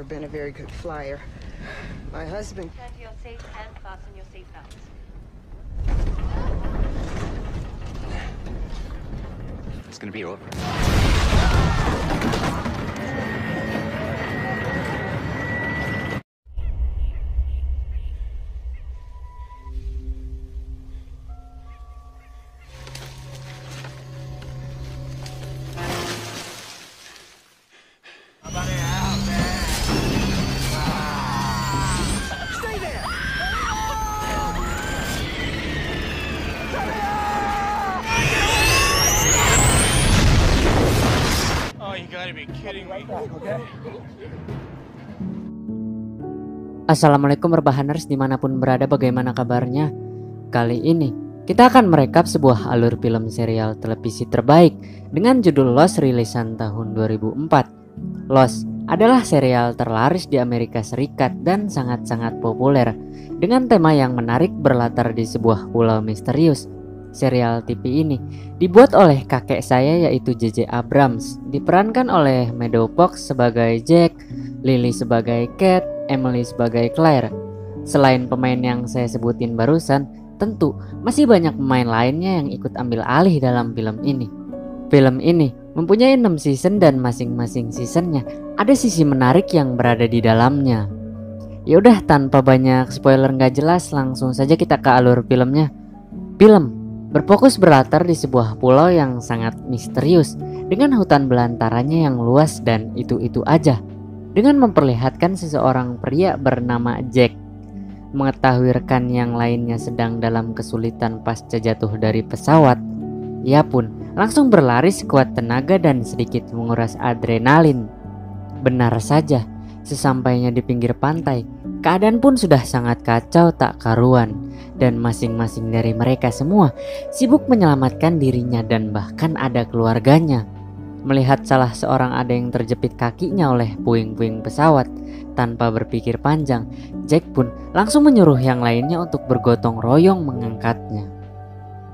never been a very good flyer. My husband... Turn to your seat and fasten your seatbelts. It's gonna be over. Assalamualaikum Rebahaners dimanapun berada, bagaimana kabarnya? Kali ini kita akan merekap sebuah alur film serial televisi terbaik dengan judul Lost rilisan tahun 2004. Lost adalah serial terlaris di Amerika Serikat dan sangat-sangat populer dengan tema yang menarik berlatar di sebuah pulau misterius. Serial TV ini dibuat oleh kakek saya yaitu J.J. Abrams, diperankan oleh Meadow Fox sebagai Jack, Lily sebagai Kate, Emily sebagai Claire. Selain pemain yang saya sebutin barusan, tentu masih banyak pemain lainnya yang ikut ambil alih dalam film ini. Film ini mempunyai 6 season dan masing-masing seasonnya ada sisi menarik yang berada di dalamnya. Yaudah, tanpa banyak spoiler nggak jelas, langsung saja kita ke alur filmnya. Film berfokus berlatar di sebuah pulau yang sangat misterius dengan hutan belantaranya yang luas dan itu-itu aja, dengan memperlihatkan seseorang pria bernama Jack mengetahui rekan yang lainnya sedang dalam kesulitan pasca jatuh dari pesawat. Ia pun langsung berlari sekuat tenaga dan sedikit menguras adrenalin. Benar saja, sesampainya di pinggir pantai, keadaan pun sudah sangat kacau tak karuan. Dan masing-masing dari mereka semua sibuk menyelamatkan dirinya dan bahkan ada keluarganya. Melihat salah seorang ada yang terjepit kakinya oleh puing-puing pesawat, tanpa berpikir panjang, Jack pun langsung menyuruh yang lainnya untuk bergotong royong mengangkatnya.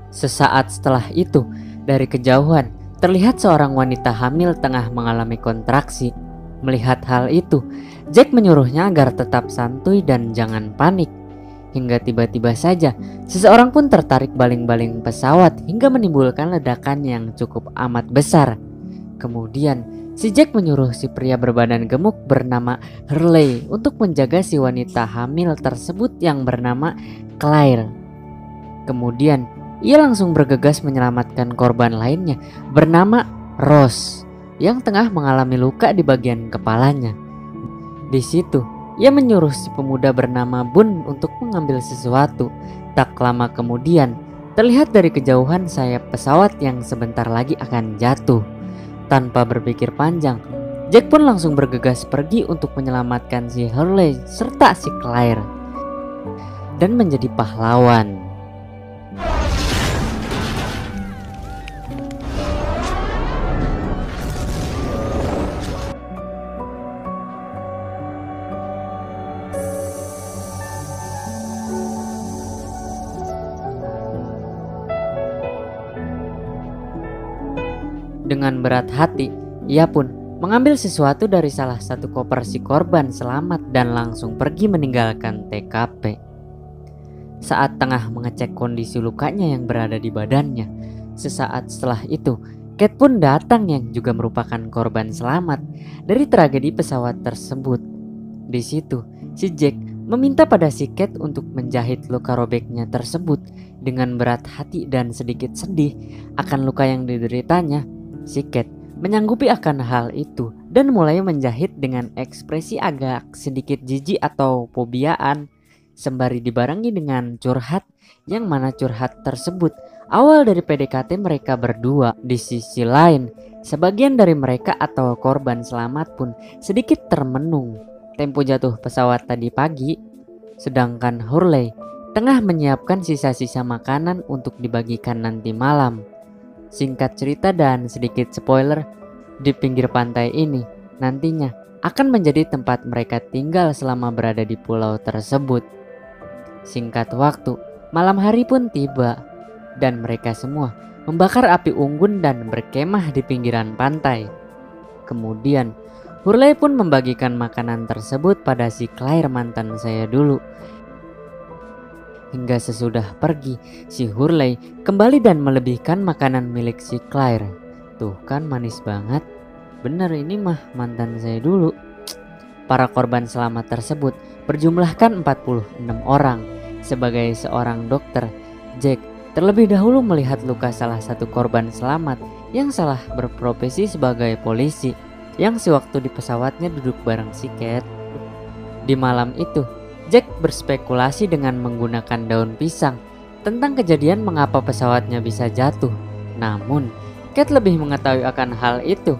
Sesaat setelah itu, dari kejauhan terlihat seorang wanita hamil tengah mengalami kontraksi. Melihat hal itu, Jack menyuruhnya agar tetap santuy dan jangan panik. Hingga tiba-tiba saja seseorang pun tertarik baling-baling pesawat hingga menimbulkan ledakan yang cukup amat besar. Kemudian si Jack menyuruh si pria berbadan gemuk bernama Hurley untuk menjaga si wanita hamil tersebut yang bernama Claire. Kemudian ia langsung bergegas menyelamatkan korban lainnya bernama Rose yang tengah mengalami luka di bagian kepalanya. Di situ ia menyuruh si pemuda bernama Bun untuk mengambil sesuatu. Tak lama kemudian, terlihat dari kejauhan sayap pesawat yang sebentar lagi akan jatuh. Tanpa berpikir panjang, Jack pun langsung bergegas pergi untuk menyelamatkan si Hurley serta si Claire dan menjadi pahlawan. Dengan berat hati, ia pun mengambil sesuatu dari salah satu koper si korban selamat dan langsung pergi meninggalkan TKP. Saat tengah mengecek kondisi lukanya yang berada di badannya, sesaat setelah itu, Kate pun datang yang juga merupakan korban selamat dari tragedi pesawat tersebut. Di situ, si Jack meminta pada si Kate untuk menjahit luka robeknya tersebut. Dengan berat hati dan sedikit sedih akan luka yang dideritanya, si Kate menyanggupi akan hal itu dan mulai menjahit dengan ekspresi agak sedikit jijik atau fobiaan, sembari dibarengi dengan curhat, yang mana curhat tersebut awal dari PDKT mereka berdua. Di sisi lain, sebagian dari mereka atau korban selamat pun sedikit termenung tempo jatuh pesawat tadi pagi, sedangkan Hurley tengah menyiapkan sisa-sisa makanan untuk dibagikan nanti malam. Singkat cerita dan sedikit spoiler, di pinggir pantai ini nantinya akan menjadi tempat mereka tinggal selama berada di pulau tersebut. Singkat waktu, malam hari pun tiba dan mereka semua membakar api unggun dan berkemah di pinggiran pantai. Kemudian Hurley pun membagikan makanan tersebut pada si Claire mantan saya dulu. Hingga sesudah pergi, si Hurley kembali dan melebihkan makanan milik si Claire. Tuh kan manis banget. Bener ini mah mantan saya dulu. Para korban selamat tersebut berjumlahkan 46 orang. Sebagai seorang dokter, Jack terlebih dahulu melihat luka salah satu korban selamat yang salah berprofesi sebagai polisi, yang sewaktu di pesawatnya duduk bareng si Kate. Di malam itu, Jack berspekulasi dengan menggunakan daun pisang tentang kejadian mengapa pesawatnya bisa jatuh. Namun, Kate lebih mengetahui akan hal itu.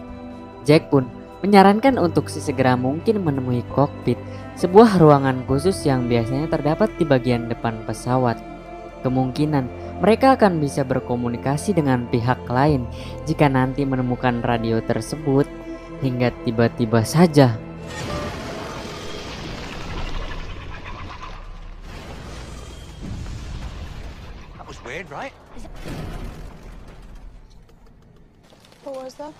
Jack pun menyarankan untuk sesegera mungkin menemui kokpit, sebuah ruangan khusus yang biasanya terdapat di bagian depan pesawat. Kemungkinan mereka akan bisa berkomunikasi dengan pihak lain jika nanti menemukan radio tersebut. Hingga tiba-tiba saja That was weird, right? What was that?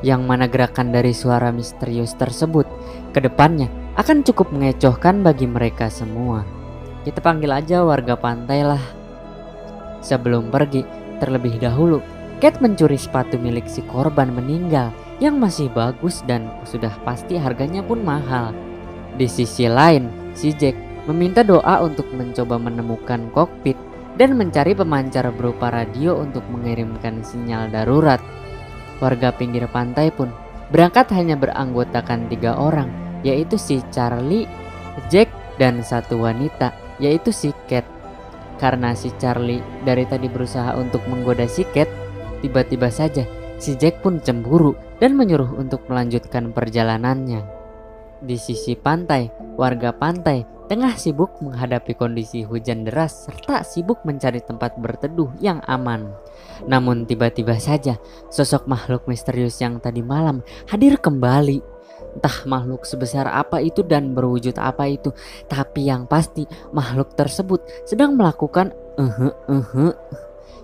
yang mana gerakan dari suara misterius tersebut ke depannya akan cukup mengecohkan bagi mereka semua. Kita panggil aja warga pantai lah. Sebelum pergi, terlebih dahulu Kate mencuri sepatu milik si korban meninggal yang masih bagus dan sudah pasti harganya pun mahal. Di sisi lain, si Jack meminta doa untuk mencoba menemukan kokpit dan mencari pemancar berupa radio untuk mengirimkan sinyal darurat. Warga pinggir pantai pun berangkat hanya beranggotakan 3 orang, yaitu si Charlie, Jack, dan satu wanita, yaitu si Kate. Karena si Charlie dari tadi berusaha untuk menggoda si Kate, tiba-tiba saja si Jack pun cemburu dan menyuruh untuk melanjutkan perjalanannya. Di sisi pantai, warga pantai tengah sibuk menghadapi kondisi hujan deras serta sibuk mencari tempat berteduh yang aman. Namun tiba-tiba saja sosok makhluk misterius yang tadi malam hadir kembali. Entah makhluk sebesar apa itu dan berwujud apa itu, tapi yang pasti makhluk tersebut sedang melakukan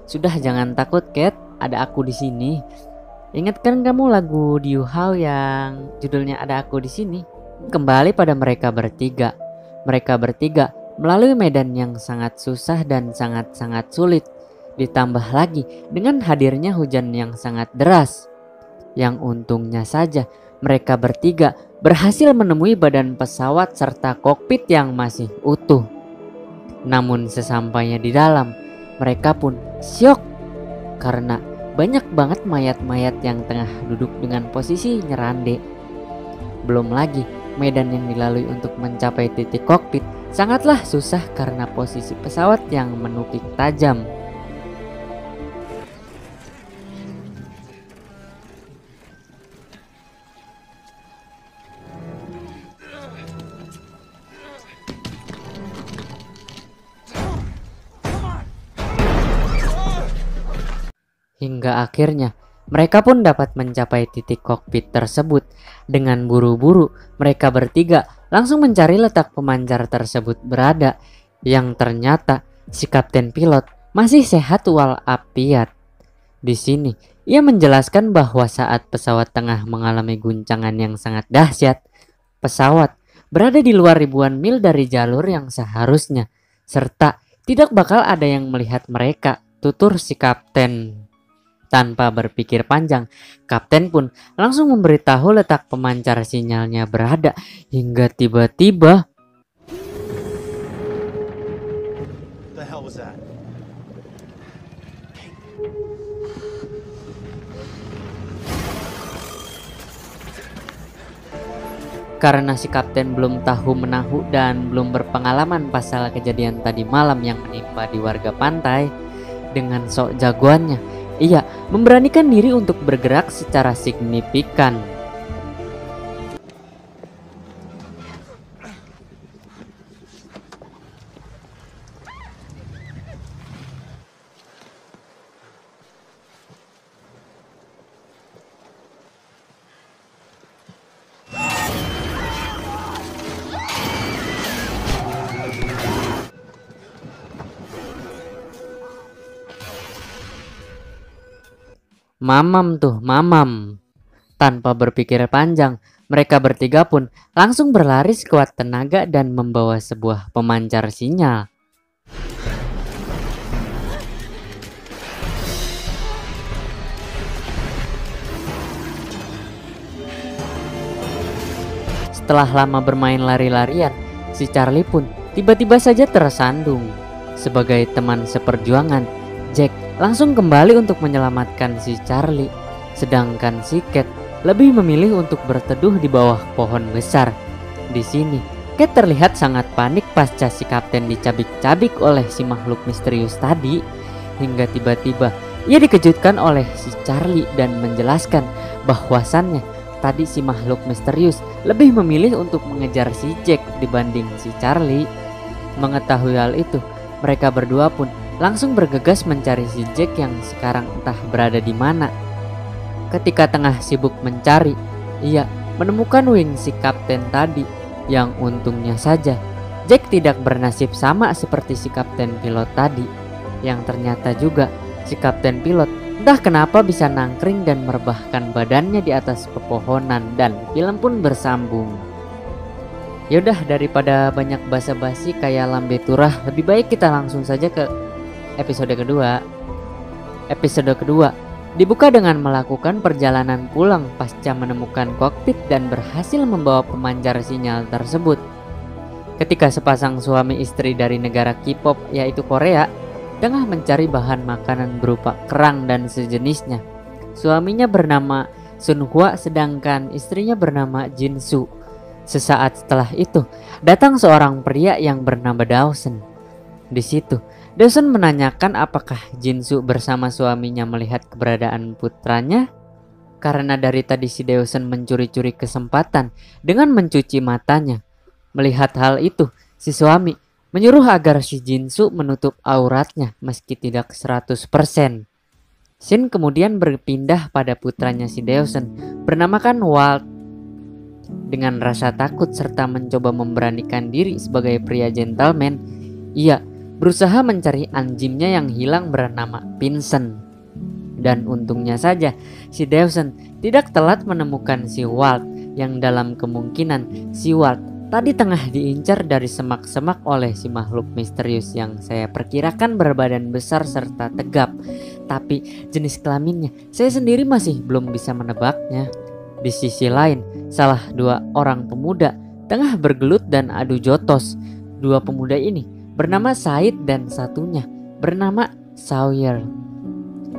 Sudah, jangan takut, Kate, ada aku di sini. Ingatkan kamu lagu Diu Hao yang judulnya Ada Aku di Sini? Kembali pada mereka bertiga. Mereka bertiga melalui medan yang sangat susah dan sangat-sangat sulit. Ditambah lagi dengan hadirnya hujan yang sangat deras. Yang untungnya saja mereka bertiga berhasil menemui badan pesawat serta kokpit yang masih utuh. Namun sesampainya di dalam, mereka pun syok karena banyak banget mayat-mayat yang tengah duduk dengan posisi nyerande. Belum lagi medan yang dilalui untuk mencapai titik kokpit sangatlah susah karena posisi pesawat yang menukik tajam. Hingga akhirnya mereka pun dapat mencapai titik kokpit tersebut. Dengan buru-buru mereka bertiga langsung mencari letak pemancar tersebut berada, yang ternyata si kapten pilot masih sehat walafiat. Di sini ia menjelaskan bahwa saat pesawat tengah mengalami guncangan yang sangat dahsyat, pesawat berada di luar ribuan mil dari jalur yang seharusnya, serta tidak bakal ada yang melihat mereka, tutur si kapten. Tanpa berpikir panjang, kapten pun langsung memberitahu letak pemancar sinyalnya berada, hingga tiba-tiba The hell was that? karena si kapten belum tahu menahu dan belum berpengalaman pasal kejadian tadi malam yang menimpa di warga pantai, dengan sok jagoannya ia memberanikan diri untuk bergerak secara signifikan. Mamam tuh, mamam. Tanpa berpikir panjang, mereka bertiga pun langsung berlari sekuat tenaga dan membawa sebuah pemancar sinyal. Setelah lama bermain lari-larian, si Charlie pun tiba-tiba saja tersandung. Sebagai teman seperjuangan, Jack langsung kembali untuk menyelamatkan si Charlie, sedangkan si Cat lebih memilih untuk berteduh di bawah pohon besar. Di sini, Cat terlihat sangat panik pasca si kapten dicabik-cabik oleh si makhluk misterius tadi, hingga tiba-tiba ia dikejutkan oleh si Charlie dan menjelaskan bahwasannya tadi si makhluk misterius lebih memilih untuk mengejar si Jack dibanding si Charlie. Mengetahui hal itu, mereka berdua pun langsung bergegas mencari si Jack yang sekarang entah berada di mana. Ketika tengah sibuk mencari, ia menemukan wing si kapten tadi, yang untungnya saja Jack tidak bernasib sama seperti si kapten pilot tadi, yang ternyata juga si kapten pilot entah kenapa bisa nangkring dan merebahkan badannya di atas pepohonan dan film pun bersambung. Yaudah, daripada banyak basa-basi kayak lambe turah, lebih baik kita langsung saja ke episode kedua. Episode kedua dibuka dengan melakukan perjalanan pulang pasca menemukan kokpit dan berhasil membawa pemancar sinyal tersebut. Ketika sepasang suami istri dari negara K-pop yaitu Korea tengah mencari bahan makanan berupa kerang dan sejenisnya. Suaminya bernama Sun Hwa sedangkan istrinya bernama Jin Soo. Sesaat setelah itu, datang seorang pria yang bernama Dawson. Di situ, Dawson menanyakan apakah Jin Soo bersama suaminya melihat keberadaan putranya. Karena dari tadi si Dawson mencuri-curi kesempatan dengan mencuci matanya. Melihat hal itu, si suami menyuruh agar si Jin Soo menutup auratnya meski tidak 100%. Shin kemudian berpindah pada putranya si Dawson bernamakan Walt. Dengan rasa takut serta mencoba memberanikan diri sebagai pria gentleman, ia berusaha mencari anjingnya yang hilang bernama Vincent. Dan untungnya saja si Dawson tidak telat menemukan si Walt, yang dalam kemungkinan si Walt tadi tengah diincar dari semak-semak oleh si makhluk misterius yang saya perkirakan berbadan besar serta tegap. Tapi jenis kelaminnya saya sendiri masih belum bisa menebaknya. Di sisi lain, salah dua orang pemuda tengah bergelut dan adu jotos. Dua pemuda ini bernama Said dan satunya bernama Sawyer.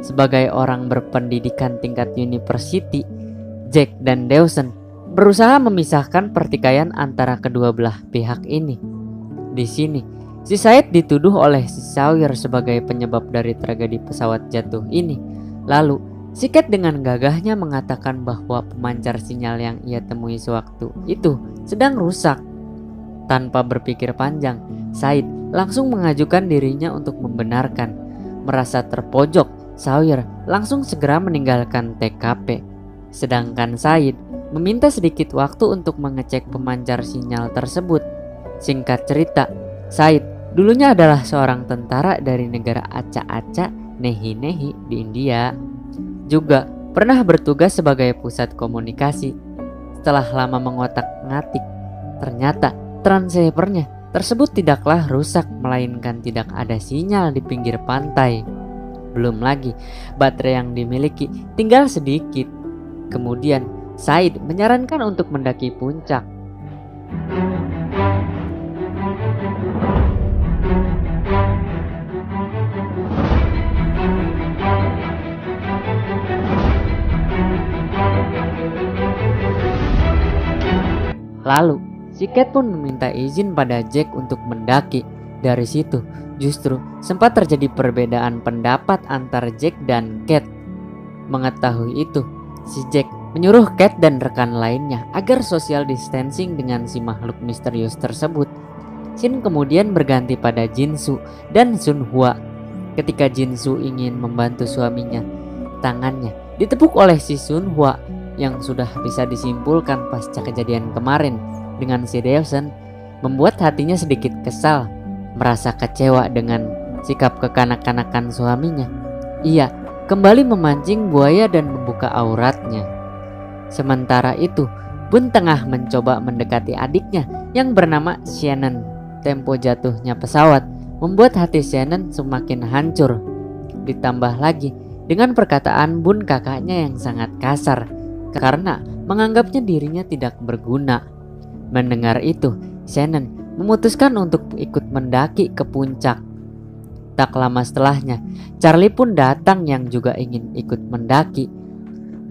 Sebagai orang berpendidikan tingkat university, Jack dan Dawson berusaha memisahkan pertikaian antara kedua belah pihak ini. Di sini, si Said dituduh oleh si Sawyer sebagai penyebab dari tragedi pesawat jatuh ini. Lalu, si Cat dengan gagahnya mengatakan bahwa pemancar sinyal yang ia temui sewaktu itu sedang rusak. Tanpa berpikir panjang, Said langsung mengajukan dirinya untuk membenarkan. Merasa terpojok, Sawyer langsung segera meninggalkan TKP. Sedangkan Said meminta sedikit waktu untuk mengecek pemancar sinyal tersebut. Singkat cerita, Said dulunya adalah seorang tentara dari negara Aceh Nehi di India. Juga pernah bertugas sebagai pusat komunikasi. Setelah lama mengotak-ngatik, ternyata transceivernya tersebut tidaklah rusak, melainkan tidak ada sinyal di pinggir pantai. Belum lagi baterai yang dimiliki tinggal sedikit. Kemudian Said menyarankan untuk mendaki puncak. Lalu, si Cat pun meminta izin pada Jack untuk mendaki. Dari situ, justru sempat terjadi perbedaan pendapat antara Jack dan Cat. Mengetahui itu, si Jack menyuruh Cat dan rekan lainnya agar social distancing dengan si makhluk misterius tersebut. Shin kemudian berganti pada Jin Soo dan Sun Hwa. Ketika Jin Soo ingin membantu suaminya, tangannya ditepuk oleh si Sun Hwa yang sudah bisa disimpulkan pasca kejadian kemarin dengan si Dawson, membuat hatinya sedikit kesal. Merasa kecewa dengan sikap kekanak-kanakan suaminya, ia kembali memancing buaya dan membuka auratnya. Sementara itu, Bun tengah mencoba mendekati adiknya yang bernama Shannon. Tempo jatuhnya pesawat membuat hati Shannon semakin hancur. Ditambah lagi dengan perkataan Bun kakaknya yang sangat kasar karena menganggapnya dirinya tidak berguna. Mendengar itu, Shannon memutuskan untuk ikut mendaki ke puncak. Tak lama setelahnya, Charlie pun datang yang juga ingin ikut mendaki.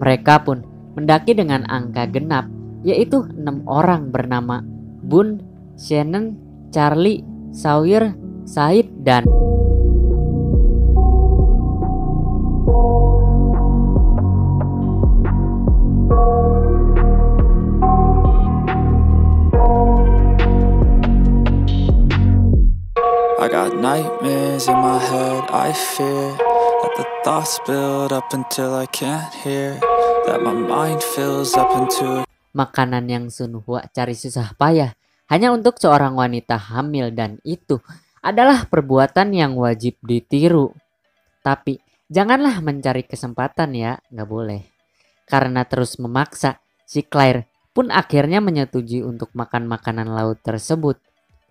Mereka pun mendaki dengan angka genap, yaitu 6 orang bernama Bun, Shannon, Charlie, Sawyer, Said, dan I got nightmares in my head, I fear that the thoughts build up until I can't hear, that my mind fills up into makanan yang Sun Hua cari susah payah hanya untuk seorang wanita hamil, dan itu adalah perbuatan yang wajib ditiru. Tapi janganlah mencari kesempatan ya, nggak boleh. Karena terus memaksa, si Claire pun akhirnya menyetujui untuk makan makanan laut tersebut.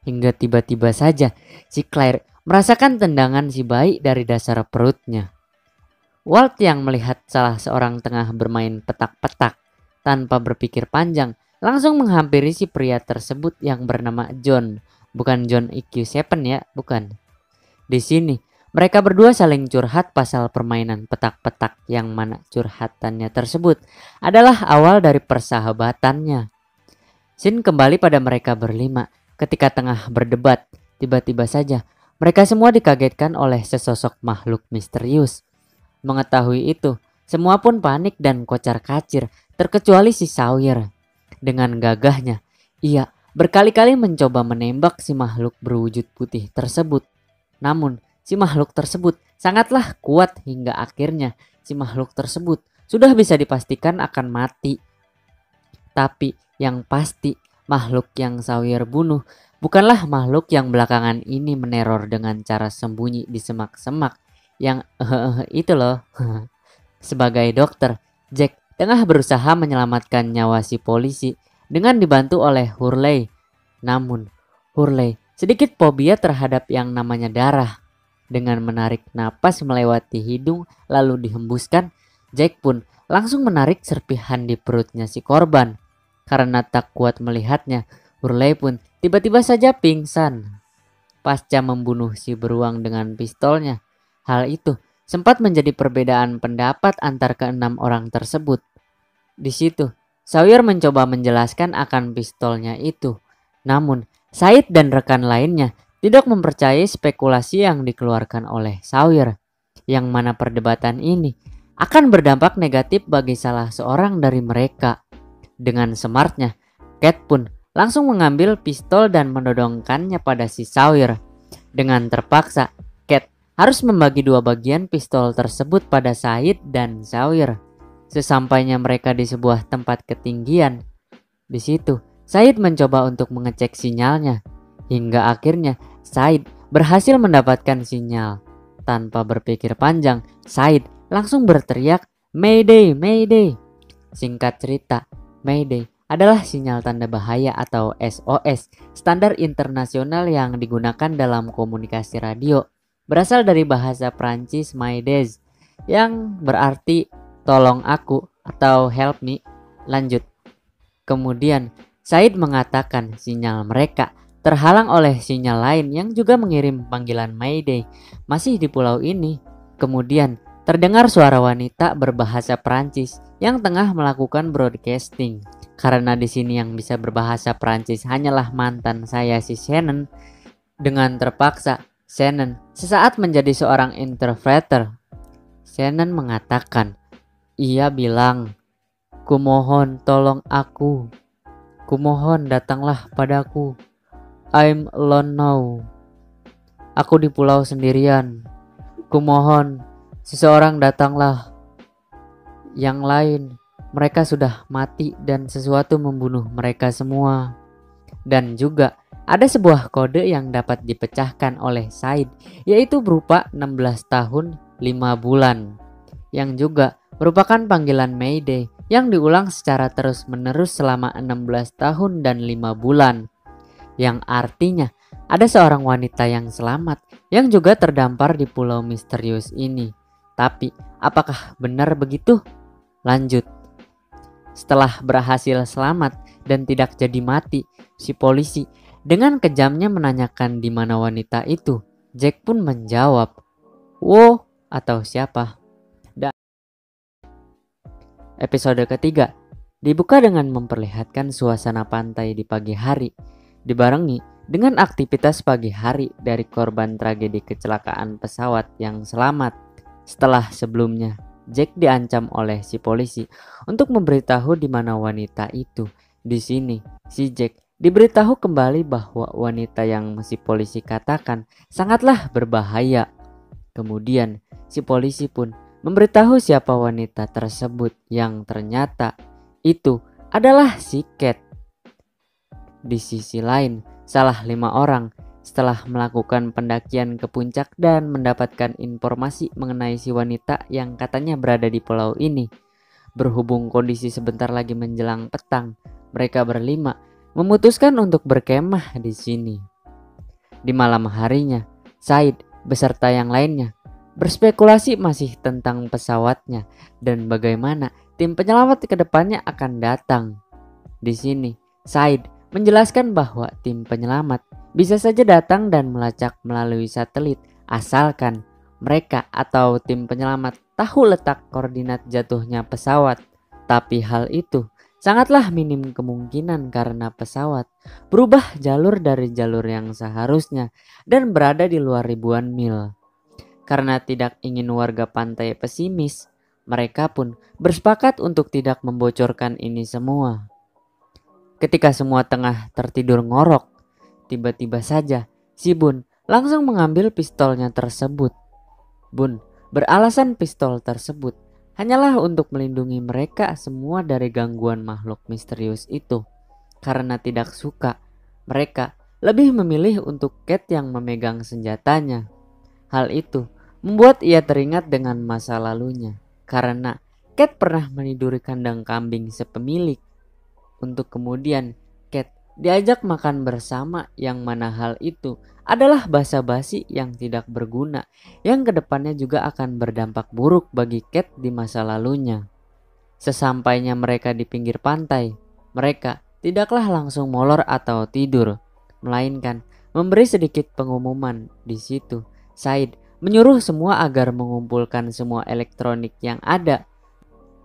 Hingga tiba-tiba saja si Claire merasakan tendangan si bayi dari dasar perutnya. Walt yang melihat salah seorang tengah bermain petak-petak tanpa berpikir panjang langsung menghampiri si pria tersebut yang bernama John. Bukan John EQ7 ya, bukan. Di sini mereka berdua saling curhat pasal permainan petak-petak, yang mana curhatannya tersebut adalah awal dari persahabatannya. Scene kembali pada mereka berlima. Ketika tengah berdebat, tiba-tiba saja mereka semua dikagetkan oleh sesosok makhluk misterius. Mengetahui itu, semua pun panik dan kocar-kacir, terkecuali si Sawyer. Dengan gagahnya, ia berkali-kali mencoba menembak si makhluk berwujud putih tersebut. Namun, si makhluk tersebut sangatlah kuat hingga akhirnya si makhluk tersebut sudah bisa dipastikan akan mati. Tapi yang pasti, makhluk yang Sawyer bunuh bukanlah makhluk yang belakangan ini meneror dengan cara sembunyi di semak-semak yang itu loh. Sebagai dokter, Jack tengah berusaha menyelamatkan nyawa si polisi dengan dibantu oleh Hurley. Namun, Hurley sedikit fobia terhadap yang namanya darah. Dengan menarik napas melewati hidung lalu dihembuskan, Jack pun langsung menarik serpihan di perutnya si korban. Karena tak kuat melihatnya, Hurley pun tiba-tiba saja pingsan pasca membunuh si beruang dengan pistolnya. Hal itu sempat menjadi perbedaan pendapat antar keenam orang tersebut. Di situ, Sawyer mencoba menjelaskan akan pistolnya itu. Namun, Said dan rekan lainnya tidak mempercayai spekulasi yang dikeluarkan oleh Sawyer, yang mana perdebatan ini akan berdampak negatif bagi salah seorang dari mereka. Dengan smartnya, Cat pun langsung mengambil pistol dan menodongkannya pada si Sawyer. Dengan terpaksa, Cat harus membagi dua bagian pistol tersebut pada Said dan Sawyer. Sesampainya mereka di sebuah tempat ketinggian, di situ Said mencoba untuk mengecek sinyalnya. Hingga akhirnya Said berhasil mendapatkan sinyal. Tanpa berpikir panjang, Said langsung berteriak, "Mayday, Mayday!" Singkat cerita, Mayday adalah sinyal tanda bahaya atau SOS, standar internasional yang digunakan dalam komunikasi radio. Berasal dari bahasa Prancis Maydes, yang berarti tolong aku atau help me. Lanjut. Kemudian Said mengatakan sinyal mereka terhalang oleh sinyal lain yang juga mengirim panggilan Mayday masih di pulau ini. Kemudian terdengar suara wanita berbahasa Prancis yang tengah melakukan broadcasting. Karena di sini yang bisa berbahasa Prancis hanyalah mantan saya si Shannon. Dengan terpaksa, Shannon sesaat menjadi seorang interpreter. Shannon mengatakan, ia bilang, "Kumohon tolong aku. Kumohon datanglah padaku. I'm alone now. Aku di pulau sendirian. Kumohon seseorang datanglah. Yang lain, mereka sudah mati dan sesuatu membunuh mereka semua." Dan juga ada sebuah kode yang dapat dipecahkan oleh Said, yaitu berupa 16 tahun 5 bulan. yang juga merupakan panggilan Mayday yang diulang secara terus-menerus selama 16 tahun dan 5 bulan. Yang artinya ada seorang wanita yang selamat yang juga terdampar di pulau misterius ini. Tapi apakah benar begitu? Lanjut. Setelah berhasil selamat dan tidak jadi mati, si polisi dengan kejamnya menanyakan di mana wanita itu. Jack pun menjawab, "Wo atau siapa?" Episode ketiga dibuka dengan memperlihatkan suasana pantai di pagi hari, dibarengi dengan aktivitas pagi hari dari korban tragedi kecelakaan pesawat yang selamat. Setelah sebelumnya Jack diancam oleh si polisi untuk memberitahu di mana wanita itu. Di sini si Jack diberitahu kembali bahwa wanita yang si polisi katakan sangatlah berbahaya. Kemudian si polisi pun memberitahu siapa wanita tersebut yang ternyata itu adalah si Cat. Di sisi lain, salah 5 orang setelah melakukan pendakian ke puncak dan mendapatkan informasi mengenai si wanita yang katanya berada di pulau ini. Berhubung kondisi sebentar lagi menjelang petang, mereka berlima memutuskan untuk berkemah di sini. Di malam harinya, Said beserta yang lainnya berspekulasi masih tentang pesawatnya dan bagaimana tim penyelamat ke depannya akan datang. Di sini, Said menjelaskan bahwa tim penyelamat bisa saja datang dan melacak melalui satelit asalkan mereka atau tim penyelamat tahu letak koordinat jatuhnya pesawat. Tapi hal itu sangatlah minim kemungkinan karena pesawat berubah jalur dari jalur yang seharusnya dan berada di luar ribuan mil. Karena tidak ingin warga pantai pesimis, mereka pun bersepakat untuk tidak membocorkan ini semua. Ketika semua tengah tertidur ngorok, tiba-tiba saja si Bun langsung mengambil pistolnya tersebut. Bun beralasan pistol tersebut hanyalah untuk melindungi mereka semua dari gangguan makhluk misterius itu. Karena tidak suka, mereka lebih memilih untuk Cat yang memegang senjatanya. Hal itu membuat ia teringat dengan masa lalunya, karena Cat pernah meniduri kandang kambing sepemilik. Untuk kemudian Cat diajak makan bersama, yang mana hal itu adalah basa-basi yang tidak berguna, yang kedepannya juga akan berdampak buruk bagi Cat di masa lalunya. Sesampainya mereka di pinggir pantai, mereka tidaklah langsung molor atau tidur, melainkan memberi sedikit pengumuman. Di situ Said menyuruh semua agar mengumpulkan semua elektronik yang ada.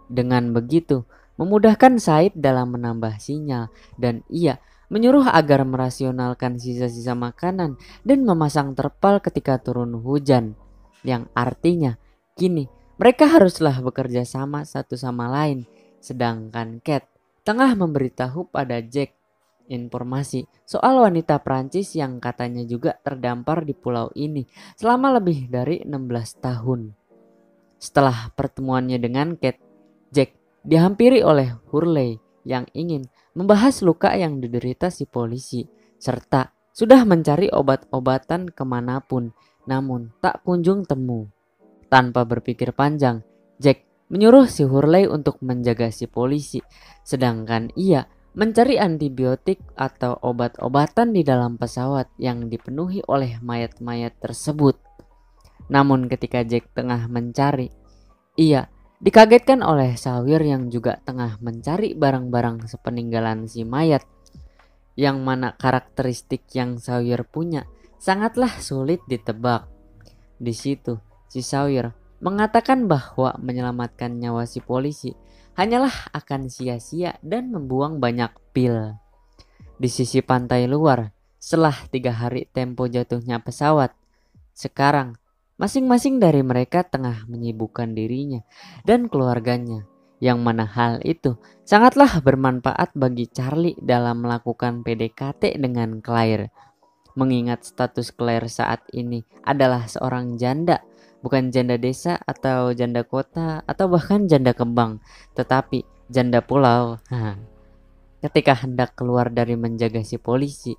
Dengan begitu, memudahkan Said dalam menambah sinyal dan ia menyuruh agar merasionalkan sisa-sisa makanan dan memasang terpal ketika turun hujan. Yang artinya, kini mereka haruslah bekerja sama satu sama lain. Sedangkan Cat tengah memberitahu pada Jack informasi soal wanita Prancis yang katanya juga terdampar di pulau ini selama lebih dari 16 tahun. Setelah pertemuannya dengan Cat, Jack dihampiri oleh Hurley yang ingin membahas luka yang diderita si polisi serta sudah mencari obat-obatan kemanapun, namun tak kunjung temu. Tanpa berpikir panjang, Jack menyuruh si Hurley untuk menjaga si polisi, sedangkan ia mencari antibiotik atau obat-obatan di dalam pesawat yang dipenuhi oleh mayat-mayat tersebut. Namun ketika Jack tengah mencari, ia dikagetkan oleh Sawyer yang juga tengah mencari barang-barang sepeninggalan si mayat, yang mana karakteristik yang Sawyer punya sangatlah sulit ditebak. Di situ si Sawyer mengatakan bahwa menyelamatkan nyawa si polisi hanyalah akan sia-sia dan membuang banyak pil. Di sisi pantai luar, setelah 3 hari tempo jatuhnya pesawat, sekarang masing-masing dari mereka tengah menyibukkan dirinya dan keluarganya, yang mana hal itu sangatlah bermanfaat bagi Charlie dalam melakukan PDKT dengan Claire. Mengingat status Claire saat ini adalah seorang janda, bukan janda desa atau janda kota atau bahkan janda kembang, tetapi janda pulau. Ketika hendak keluar dari menjaga si polisi,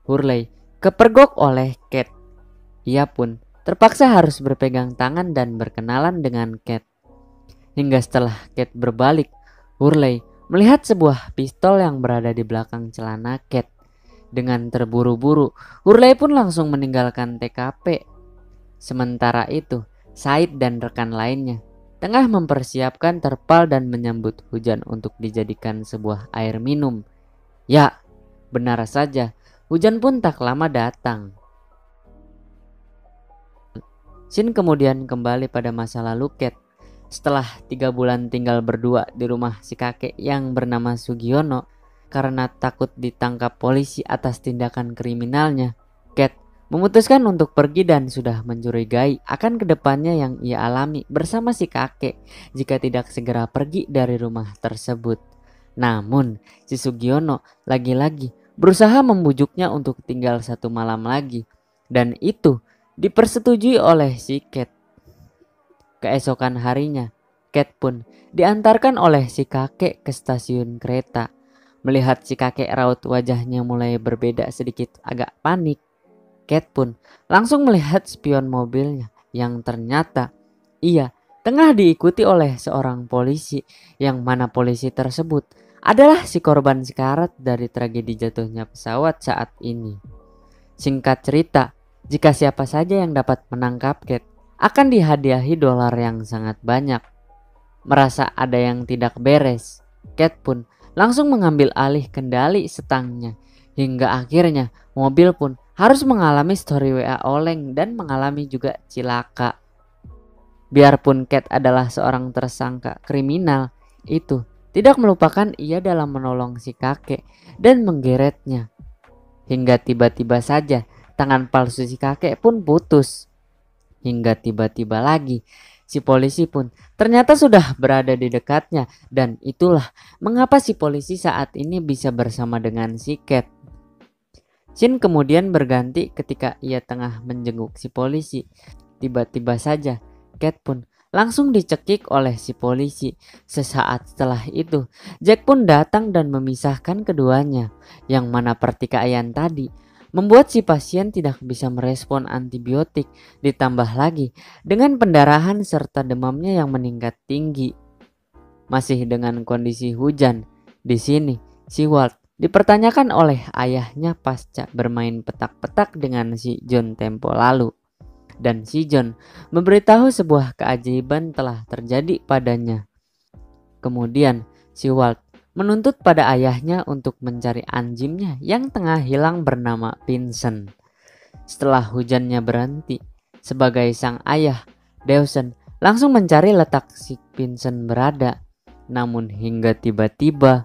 Hurley kepergok oleh Cat. Ia pun terpaksa harus berpegang tangan dan berkenalan dengan Cat. Hingga setelah Kate berbalik, Hurley melihat sebuah pistol yang berada di belakang celana Kate. Dengan terburu-buru, Hurley pun langsung meninggalkan TKP. Sementara itu, Said dan rekan lainnya tengah mempersiapkan terpal dan menyambut hujan untuk dijadikan sebuah air minum. Ya, benar saja, hujan pun tak lama datang. Scene kemudian kembali pada masa lalu Kate. Setelah 3 bulan tinggal berdua di rumah si kakek yang bernama Sugiono karena takut ditangkap polisi atas tindakan kriminalnya, Kate memutuskan untuk pergi dan sudah mencurigai akan kedepannya yang ia alami bersama si kakek jika tidak segera pergi dari rumah tersebut. Namun si Sugiono lagi-lagi berusaha membujuknya untuk tinggal 1 malam lagi, dan itu dipersetujui oleh si Kate. Keesokan harinya, Kate pun diantarkan oleh si kakek ke stasiun kereta. Melihat si kakek raut wajahnya mulai berbeda sedikit agak panik, Kate pun langsung melihat spion mobilnya yang ternyata ia tengah diikuti oleh seorang polisi, yang mana polisi tersebut adalah si korban sekarat dari tragedi jatuhnya pesawat saat ini. Singkat cerita, jika siapa saja yang dapat menangkap Kate akan dihadiahi dolar yang sangat banyak. Merasa ada yang tidak beres, Kate pun langsung mengambil alih kendali setangnya, hingga akhirnya mobil pun harus mengalami story WA oleng dan mengalami juga cilaka. Biarpun Kate adalah seorang tersangka kriminal, itu tidak melupakan ia dalam menolong si kakek dan menggeretnya. Hingga tiba-tiba saja tangan palsu si kakek pun putus. Hingga tiba-tiba lagi si polisi pun ternyata sudah berada di dekatnya, dan itulah mengapa si polisi saat ini bisa bersama dengan si Kate. Scene kemudian berganti ketika ia tengah menjenguk si polisi. Tiba-tiba saja Kate pun langsung dicekik oleh si polisi. Sesaat setelah itu Jack pun datang dan memisahkan keduanya, yang mana pertikaian tadi membuat si pasien tidak bisa merespon antibiotik, ditambah lagi dengan pendarahan serta demamnya yang meningkat tinggi. Masih dengan kondisi hujan, di sini si Walt dipertanyakan oleh ayahnya pasca bermain petak-petak dengan si John tempo lalu. Dan si John memberitahu sebuah keajaiban telah terjadi padanya. Kemudian si Walt menuntut pada ayahnya untuk mencari anjingnya yang tengah hilang bernama Vincent. Setelah hujannya berhenti, sebagai sang ayah, Dawson langsung mencari letak si Vincent berada. Namun hingga tiba-tiba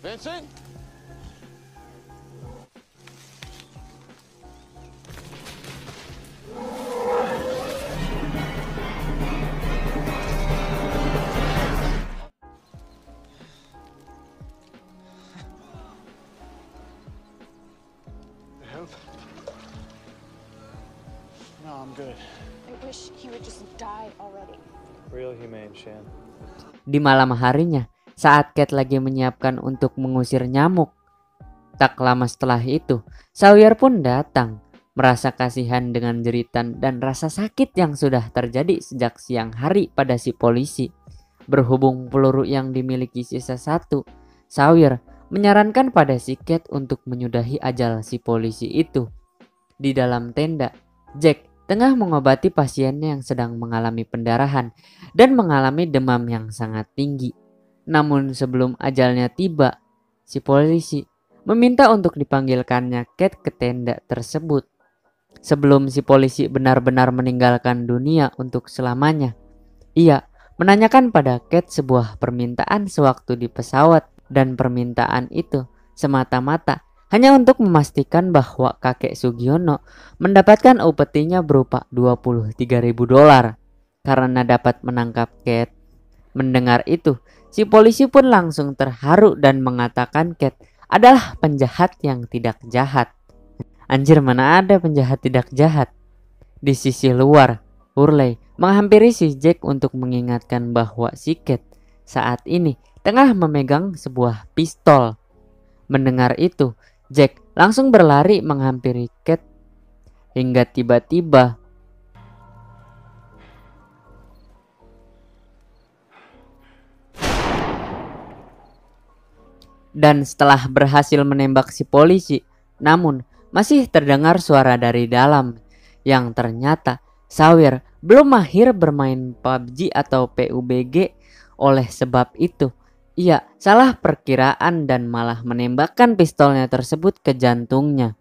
Vincent? No, I'm good. I wish he would just die already. Real humane, Shan. di malam harinya saat Kate lagi menyiapkan untuk mengusir nyamuk. Tak lama setelah itu, Sawyer pun datang, merasa kasihan dengan jeritan dan rasa sakit yang sudah terjadi sejak siang hari pada si polisi. Berhubung peluru yang dimiliki sisa 1, Sawyer menyarankan pada si Kate untuk menyudahi ajal si polisi itu. Di dalam tenda, Jack tengah mengobati pasiennya yang sedang mengalami pendarahan dan mengalami demam yang sangat tinggi. Namun sebelum ajalnya tiba, si polisi meminta untuk dipanggilkannya Kate ke tenda tersebut. Sebelum si polisi benar-benar meninggalkan dunia untuk selamanya, ia menanyakan pada Kate sebuah permintaan sewaktu di pesawat, dan permintaan itu semata-mata hanya untuk memastikan bahwa kakek Sugiono mendapatkan upetinya berupa $23.000 karena dapat menangkap Kate. Mendengar itu, si polisi pun langsung terharu dan mengatakan Kate adalah penjahat yang tidak jahat. Anjir, mana ada penjahat tidak jahat. Di sisi luar, Hurley menghampiri si Jack untuk mengingatkan bahwa si Kate saat ini tengah memegang sebuah pistol. Mendengar itu, Jack langsung berlari menghampiri Kate hingga tiba-tiba dan setelah berhasil menembak si polisi, namun masih terdengar suara dari dalam yang ternyata Sawyer belum mahir bermain PUBG atau PUBG. Oleh sebab itu, ia salah perkiraan dan malah menembakkan pistolnya tersebut ke jantungnya.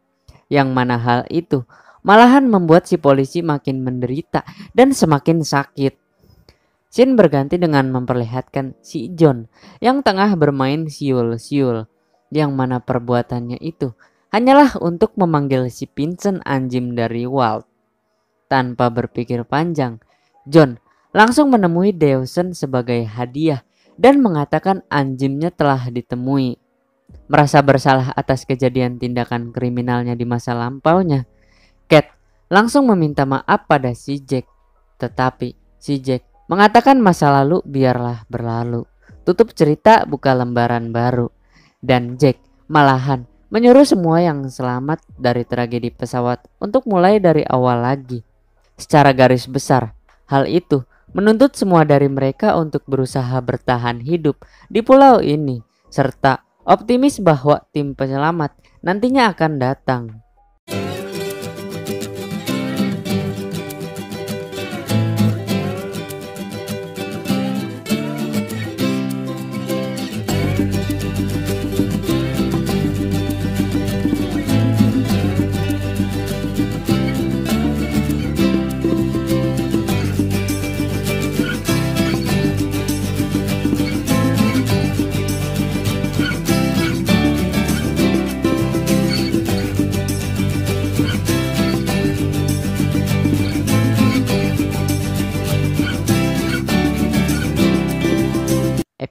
Yang mana hal itu malahan membuat si polisi makin menderita dan semakin sakit. Scene berganti dengan memperlihatkan si John yang tengah bermain siul-siul, yang mana perbuatannya itu hanyalah untuk memanggil si Vincent anjing dari Walt. Tanpa berpikir panjang, John langsung menemui Dawson sebagai hadiah dan mengatakan anjingnya telah ditemui. Merasa bersalah atas kejadian tindakan kriminalnya di masa lampaunya, Kate langsung meminta maaf pada si Jack. Tetapi si Jack mengatakan masa lalu biarlah berlalu, tutup cerita buka lembaran baru. Dan Jack malahan menyuruh semua yang selamat dari tragedi pesawat untuk mulai dari awal lagi. Secara garis besar, hal itu menuntut semua dari mereka untuk berusaha bertahan hidup di pulau ini, serta optimis bahwa tim penyelamat nantinya akan datang.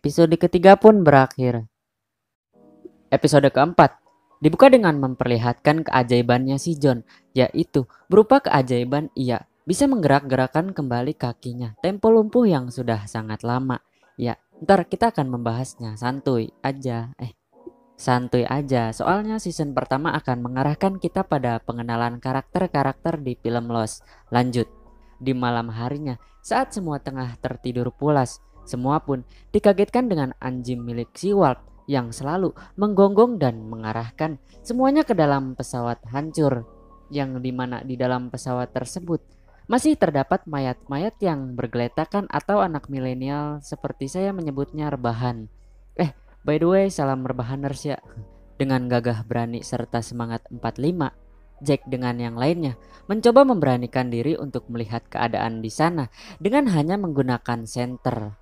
Episode ketiga pun berakhir. Episode keempat dibuka dengan memperlihatkan keajaibannya si John, yaitu berupa keajaiban ia bisa menggerak-gerakan kembali kakinya tempo lumpuh yang sudah sangat lama. Ya, ntar kita akan membahasnya santuy aja. Soalnya season pertama akan mengarahkan kita pada pengenalan karakter-karakter di film Lost. Lanjut. Di malam harinya, saat semua tengah tertidur pulas, semua pun dikagetkan dengan anjing milik si Walt yang selalu menggonggong dan mengarahkan semuanya ke dalam pesawat hancur, yang dimana di dalam pesawat tersebut masih terdapat mayat-mayat yang bergeletakan atau anak milenial seperti saya menyebutnya rebahan. By the way, salam rebahaners ya. Dengan gagah berani serta semangat 45, Jack dengan yang lainnya mencoba memberanikan diri untuk melihat keadaan di sana dengan hanya menggunakan senter.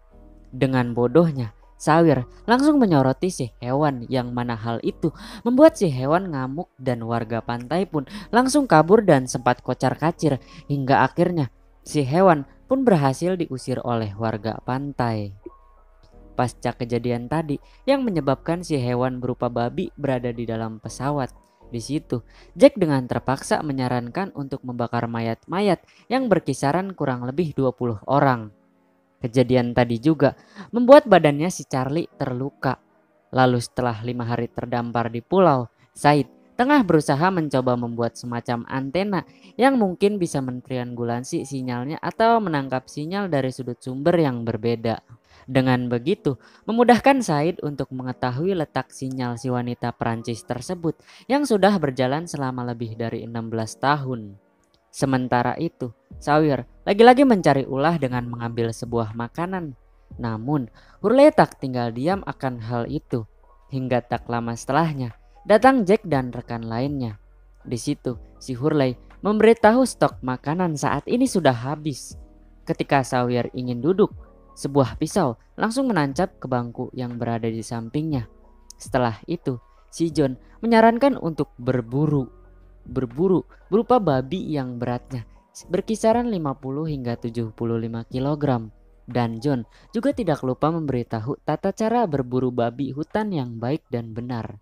Dengan bodohnya, Sawyer langsung menyoroti si hewan, yang mana hal itu membuat si hewan ngamuk dan warga pantai pun langsung kabur dan sempat kocar-kacir hingga akhirnya si hewan pun berhasil diusir oleh warga pantai. Pasca kejadian tadi yang menyebabkan si hewan berupa babi berada di dalam pesawat, di situ Jack dengan terpaksa menyarankan untuk membakar mayat-mayat yang berkisaran kurang lebih 20 orang. Kejadian tadi juga membuat badannya si Charlie terluka. Lalu setelah 5 hari terdampar di pulau, Said tengah berusaha mencoba membuat semacam antena yang mungkin bisa mentriangulansi sinyalnya atau menangkap sinyal dari sudut sumber yang berbeda. Dengan begitu, memudahkan Said untuk mengetahui letak sinyal si wanita Perancis tersebut yang sudah berjalan selama lebih dari 16 tahun. Sementara itu, Sawyer lagi-lagi mencari ulah dengan mengambil sebuah makanan. Namun, Hurley tak tinggal diam akan hal itu. Hingga tak lama setelahnya, datang Jack dan rekan lainnya. Di situ, si Hurley memberitahu stok makanan saat ini sudah habis. Ketika Sawyer ingin duduk, sebuah pisau langsung menancap ke bangku yang berada di sampingnya. Setelah itu, si John menyarankan untuk berburu berupa babi yang beratnya berkisaran 50 hingga 75 kg. Dan John juga tidak lupa memberitahu tata cara berburu babi hutan yang baik dan benar.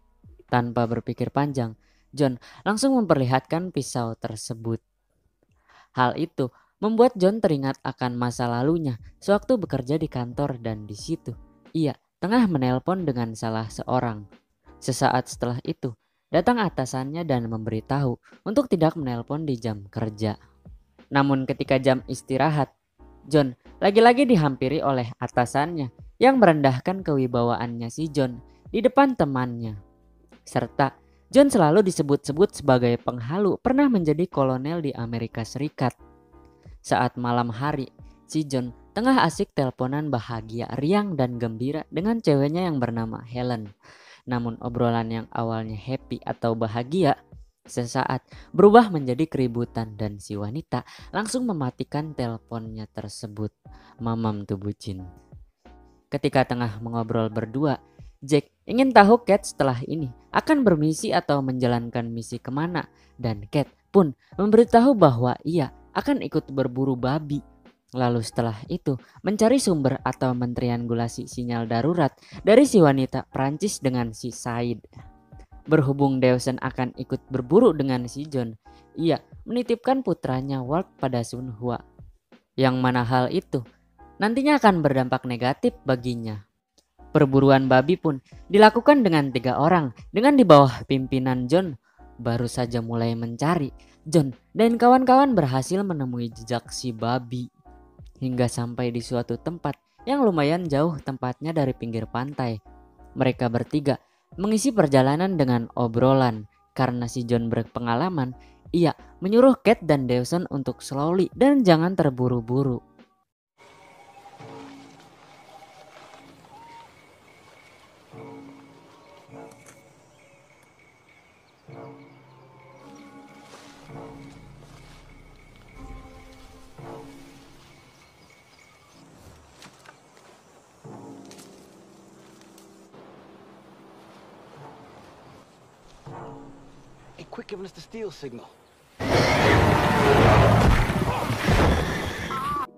Tanpa berpikir panjang, John langsung memperlihatkan pisau tersebut. Hal itu membuat John teringat akan masa lalunya sewaktu bekerja di kantor, dan di situ ia tengah menelpon dengan salah seorang. Sesaat setelah itu, datang atasannya dan memberitahu untuk tidak menelpon di jam kerja. Namun ketika jam istirahat, John lagi-lagi dihampiri oleh atasannya yang merendahkan kewibawaannya si John di depan temannya. Serta John selalu disebut-sebut sebagai penghalu pernah menjadi kolonel di Amerika Serikat. Saat malam hari, si John tengah asik teleponan bahagia, riang dan gembira dengan ceweknya yang bernama Helen. Namun obrolan yang awalnya happy atau bahagia sesaat berubah menjadi keributan dan si wanita langsung mematikan teleponnya tersebut. Mamam tuh bucin. Ketika tengah mengobrol berdua, Jack ingin tahu Cat setelah ini akan bermisi atau menjalankan misi kemana, dan Cat pun memberitahu bahwa ia akan ikut berburu babi. Lalu setelah itu mencari sumber atau mentriangulasi sinyal darurat dari si wanita Prancis dengan si Said. Berhubung Dawson akan ikut berburu dengan si John, ia menitipkan putranya Walt pada Sun Hua. Yang mana hal itu nantinya akan berdampak negatif baginya. Perburuan babi pun dilakukan dengan 3 orang dengan di bawah pimpinan John. Baru saja mulai mencari, John dan kawan-kawan berhasil menemui jejak si babi. Hingga sampai di suatu tempat yang lumayan jauh tempatnya dari pinggir pantai. Mereka bertiga mengisi perjalanan dengan obrolan. Karena si John berpengalaman, ia menyuruh Cat dan Dawson untuk slowly dan jangan terburu-buru. Hey, quit giving us the steal signal.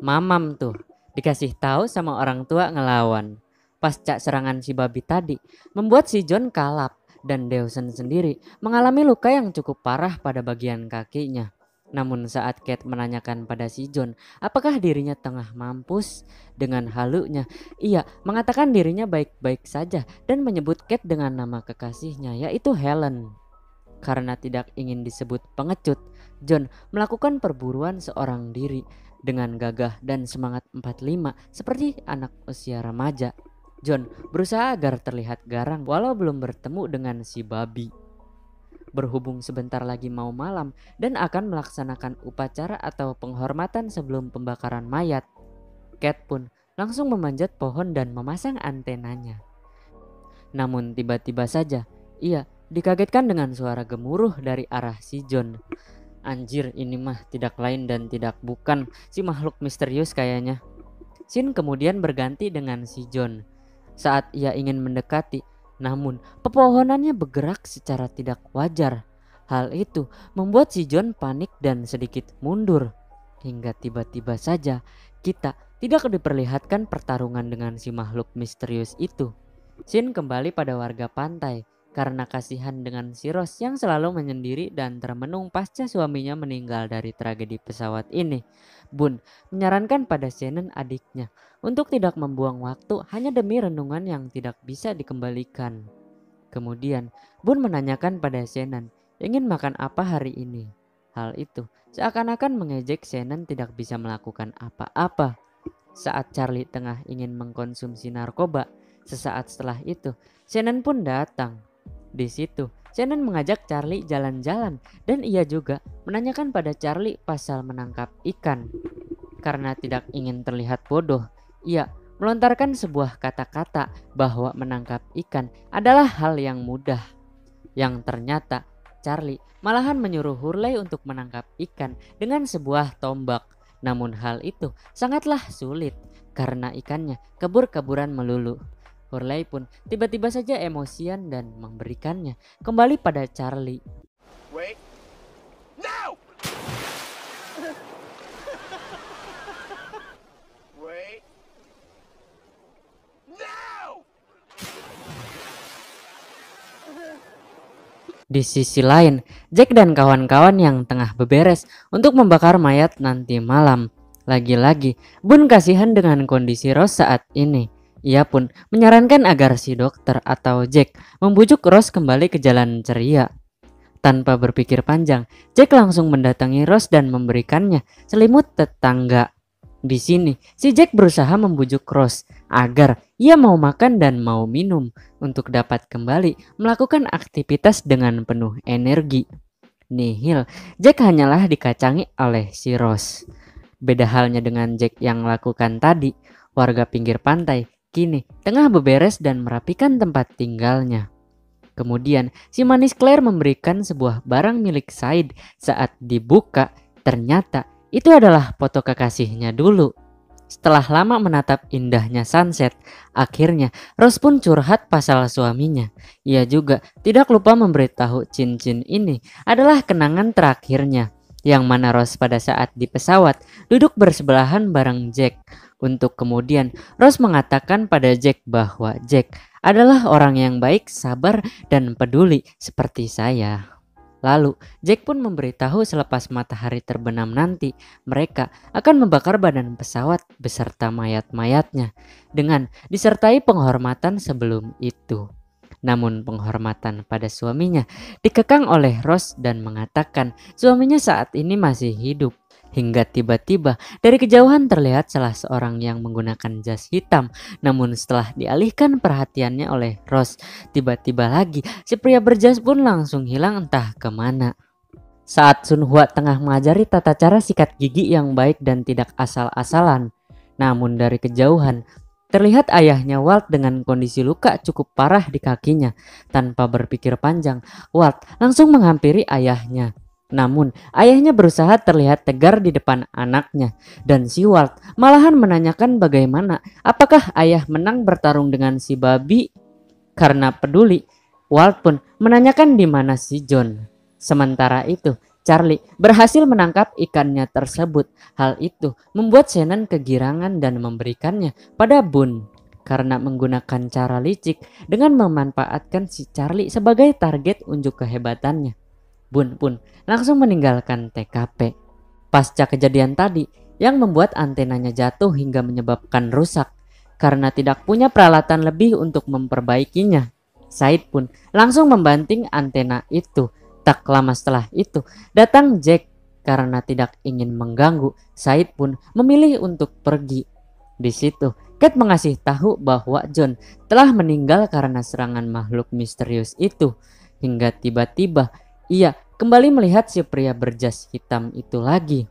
Mamam tuh dikasih tahu sama orang tua ngelawan. Pasca serangan si babi tadi membuat si John kalap dan Dawson sendiri mengalami luka yang cukup parah pada bagian kakinya. Namun saat Cat menanyakan pada si John apakah dirinya tengah mampus, dengan halunya ia mengatakan dirinya baik-baik saja dan menyebut Cat dengan nama kekasihnya yaitu Helen. Karena tidak ingin disebut pengecut, John melakukan perburuan seorang diri dengan gagah dan semangat 45 seperti anak usia remaja. John berusaha agar terlihat garang walau belum bertemu dengan si babi. Berhubung sebentar lagi mau malam dan akan melaksanakan upacara atau penghormatan sebelum pembakaran mayat, Cat pun langsung memanjat pohon dan memasang antenanya. Namun tiba-tiba saja ia dikagetkan dengan suara gemuruh dari arah si John. Anjir, ini mah tidak lain dan tidak bukan si makhluk misterius kayaknya. Scene kemudian berganti dengan si John. Saat ia ingin mendekati, namun pepohonannya bergerak secara tidak wajar. Hal itu membuat si John panik dan sedikit mundur. Hingga tiba-tiba saja kita tidak diperlihatkan pertarungan dengan si makhluk misterius itu. Scene kembali pada warga pantai. Karena kasihan dengan si Rose yang selalu menyendiri dan termenung pasca suaminya meninggal dari tragedi pesawat ini, Bun menyarankan pada Shannon adiknya untuk tidak membuang waktu hanya demi renungan yang tidak bisa dikembalikan. Kemudian Bun menanyakan pada Shannon ingin makan apa hari ini. Hal itu seakan-akan mengejek Shannon tidak bisa melakukan apa-apa. Saat Charlie tengah ingin mengkonsumsi narkoba, sesaat setelah itu Shannon pun datang. Di situ, Shannon mengajak Charlie jalan-jalan dan ia juga menanyakan pada Charlie pasal menangkap ikan. Karena tidak ingin terlihat bodoh, ia melontarkan sebuah kata-kata bahwa menangkap ikan adalah hal yang mudah. Yang ternyata Charlie malahan menyuruh Hurley untuk menangkap ikan dengan sebuah tombak. Namun hal itu sangatlah sulit karena ikannya kabur-kaburan melulu. Hurley pun tiba-tiba saja emosian dan memberikannya kembali pada Charlie. Wait. No! Wait. No! Di sisi lain, Jack dan kawan-kawan yang tengah beberes untuk membakar mayat nanti malam. Lagi-lagi, Bun kasihan dengan kondisi Rose saat ini. Ia pun menyarankan agar si dokter atau Jack membujuk Rose kembali ke jalan ceria. Tanpa berpikir panjang, Jack langsung mendatangi Rose dan memberikannya selimut tetangga. Di sini, si Jack berusaha membujuk Rose agar ia mau makan dan mau minum untuk dapat kembali melakukan aktivitas dengan penuh energi. Nihil, Jack hanyalah dikacangi oleh si Rose. Beda halnya dengan Jack yang lakukan tadi, warga pinggir pantai kini tengah beberes dan merapikan tempat tinggalnya. Kemudian si manis Claire memberikan sebuah barang milik Said. Saat dibuka, ternyata itu adalah foto kekasihnya dulu. Setelah lama menatap indahnya sunset, akhirnya Rose pun curhat pasal suaminya. Ia juga tidak lupa memberitahu cincin ini adalah kenangan terakhirnya, yang mana Rose pada saat di pesawat duduk bersebelahan bareng Jack. Untuk kemudian Rose mengatakan pada Jack bahwa Jack adalah orang yang baik, sabar, dan peduli seperti saya. Lalu Jack pun memberitahu selepas matahari terbenam nanti mereka akan membakar badan pesawat beserta mayat-mayatnya dengan disertai penghormatan sebelum itu. Namun penghormatan pada suaminya dikekang oleh Rose dan mengatakan suaminya saat ini masih hidup. Hingga tiba-tiba dari kejauhan terlihat salah seorang yang menggunakan jas hitam. Namun setelah dialihkan perhatiannya oleh Rose, tiba-tiba lagi si pria berjas pun langsung hilang entah kemana. Saat Sun Hua tengah mengajari tata cara sikat gigi yang baik dan tidak asal-asalan, namun dari kejauhan terlihat ayahnya Walt dengan kondisi luka cukup parah di kakinya. Tanpa berpikir panjang, Walt langsung menghampiri ayahnya. Namun ayahnya berusaha terlihat tegar di depan anaknya, dan si Walt malahan menanyakan bagaimana apakah ayah menang bertarung dengan si babi. Karena peduli, Walt pun menanyakan di mana si John. Sementara itu Charlie berhasil menangkap ikannya tersebut. Hal itu membuat Shannon kegirangan dan memberikannya pada Boone karena menggunakan cara licik dengan memanfaatkan si Charlie sebagai target unjuk kehebatannya. Boone pun langsung meninggalkan TKP. Pasca kejadian tadi yang membuat antenanya jatuh hingga menyebabkan rusak karena tidak punya peralatan lebih untuk memperbaikinya, Said pun langsung membanting antena itu. Tak lama setelah itu datang Jack. Karena tidak ingin mengganggu, Said pun memilih untuk pergi. Di situ Kate mengasih tahu bahwa John telah meninggal karena serangan makhluk misterius itu. Hingga tiba-tiba ia kembali melihat si pria berjas hitam itu lagi.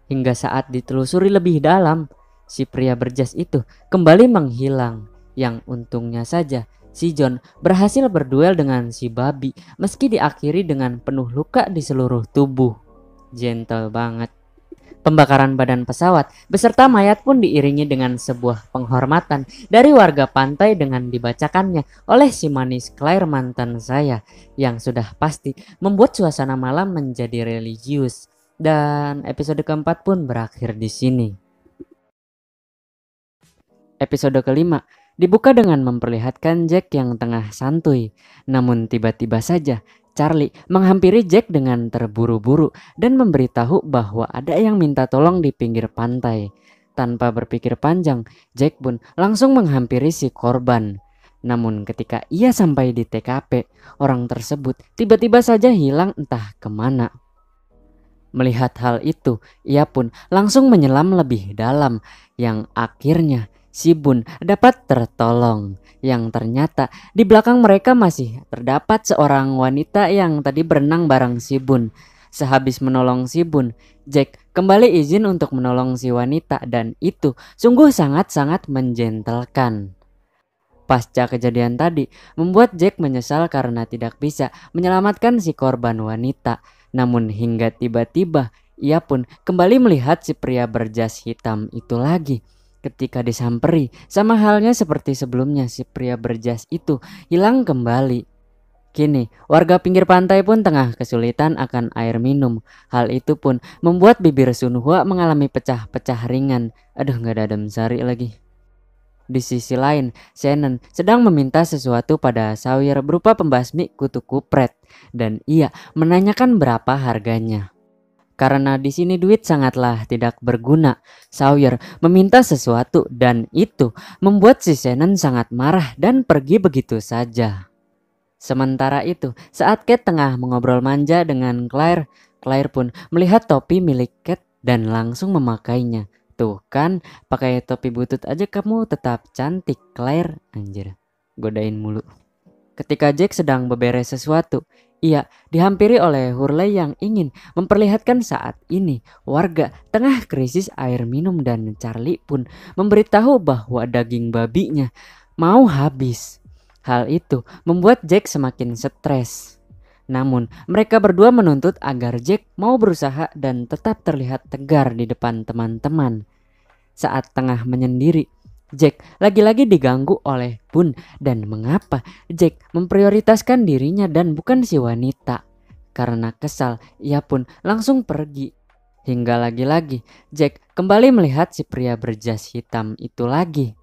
Hingga saat ditelusuri lebih dalam, si pria berjas itu kembali menghilang. Yang untungnya saja si John berhasil berduel dengan si babi meski diakhiri dengan penuh luka di seluruh tubuh. Gentle banget. Pembakaran badan pesawat beserta mayat pun diiringi dengan sebuah penghormatan dari warga pantai dengan dibacakannya oleh si manis Claire mantan saya, yang sudah pasti membuat suasana malam menjadi religius. Dan episode keempat pun berakhir di sini. Episode kelima dibuka dengan memperlihatkan Jack yang tengah santuy. Namun tiba-tiba saja Charlie menghampiri Jack dengan terburu-buru dan memberitahu bahwa ada yang minta tolong di pinggir pantai. Tanpa berpikir panjang, Jack pun langsung menghampiri si korban. Namun ketika ia sampai di TKP, orang tersebut tiba-tiba saja hilang entah kemana. Melihat hal itu, ia pun langsung menyelam lebih dalam, yang akhirnya si Boone dapat tertolong. Yang ternyata di belakang mereka masih terdapat seorang wanita yang tadi berenang bareng si Boone. Sehabis menolong si Boone, Jack kembali izin untuk menolong si wanita dan itu sungguh sangat-sangat menjentelkan. Pasca kejadian tadi membuat Jack menyesal karena tidak bisa menyelamatkan si korban wanita. Namun hingga tiba-tiba ia pun kembali melihat si pria berjas hitam itu lagi. Ketika disamperi, sama halnya seperti sebelumnya, si pria berjas itu hilang kembali. Kini warga pinggir pantai pun tengah kesulitan akan air minum. Hal itu pun membuat bibir Sun Hua mengalami pecah-pecah ringan. Aduh, gak ada adem sari lagi. Di sisi lain, Shannon sedang meminta sesuatu pada Sawyer berupa pembasmi kutu kupret dan ia menanyakan berapa harganya. Karena di sini duit sangatlah tidak berguna, Sawyer meminta sesuatu dan itu membuat si Shannon sangat marah dan pergi begitu saja. Sementara itu, saat Kate tengah mengobrol manja dengan Claire, Claire pun melihat topi milik Kate dan langsung memakainya. Tuh kan, pakai topi butut aja kamu tetap cantik, Claire. Anjir, godain mulu. Ketika Jack sedang beberes sesuatu, ia dihampiri oleh Hurley yang ingin memperlihatkan saat ini warga tengah krisis air minum dan Charlie pun memberitahu bahwa daging babinya mau habis. Hal itu membuat Jack semakin stres. Namun mereka berdua menuntut agar Jack mau berusaha dan tetap terlihat tegar di depan teman-teman. Saat tengah menyendiri, Jack lagi-lagi diganggu oleh Boone dan mengapa Jack memprioritaskan dirinya dan bukan si wanita. Karena kesal, ia pun langsung pergi. Hingga lagi-lagi Jack kembali melihat si pria berjas hitam itu lagi.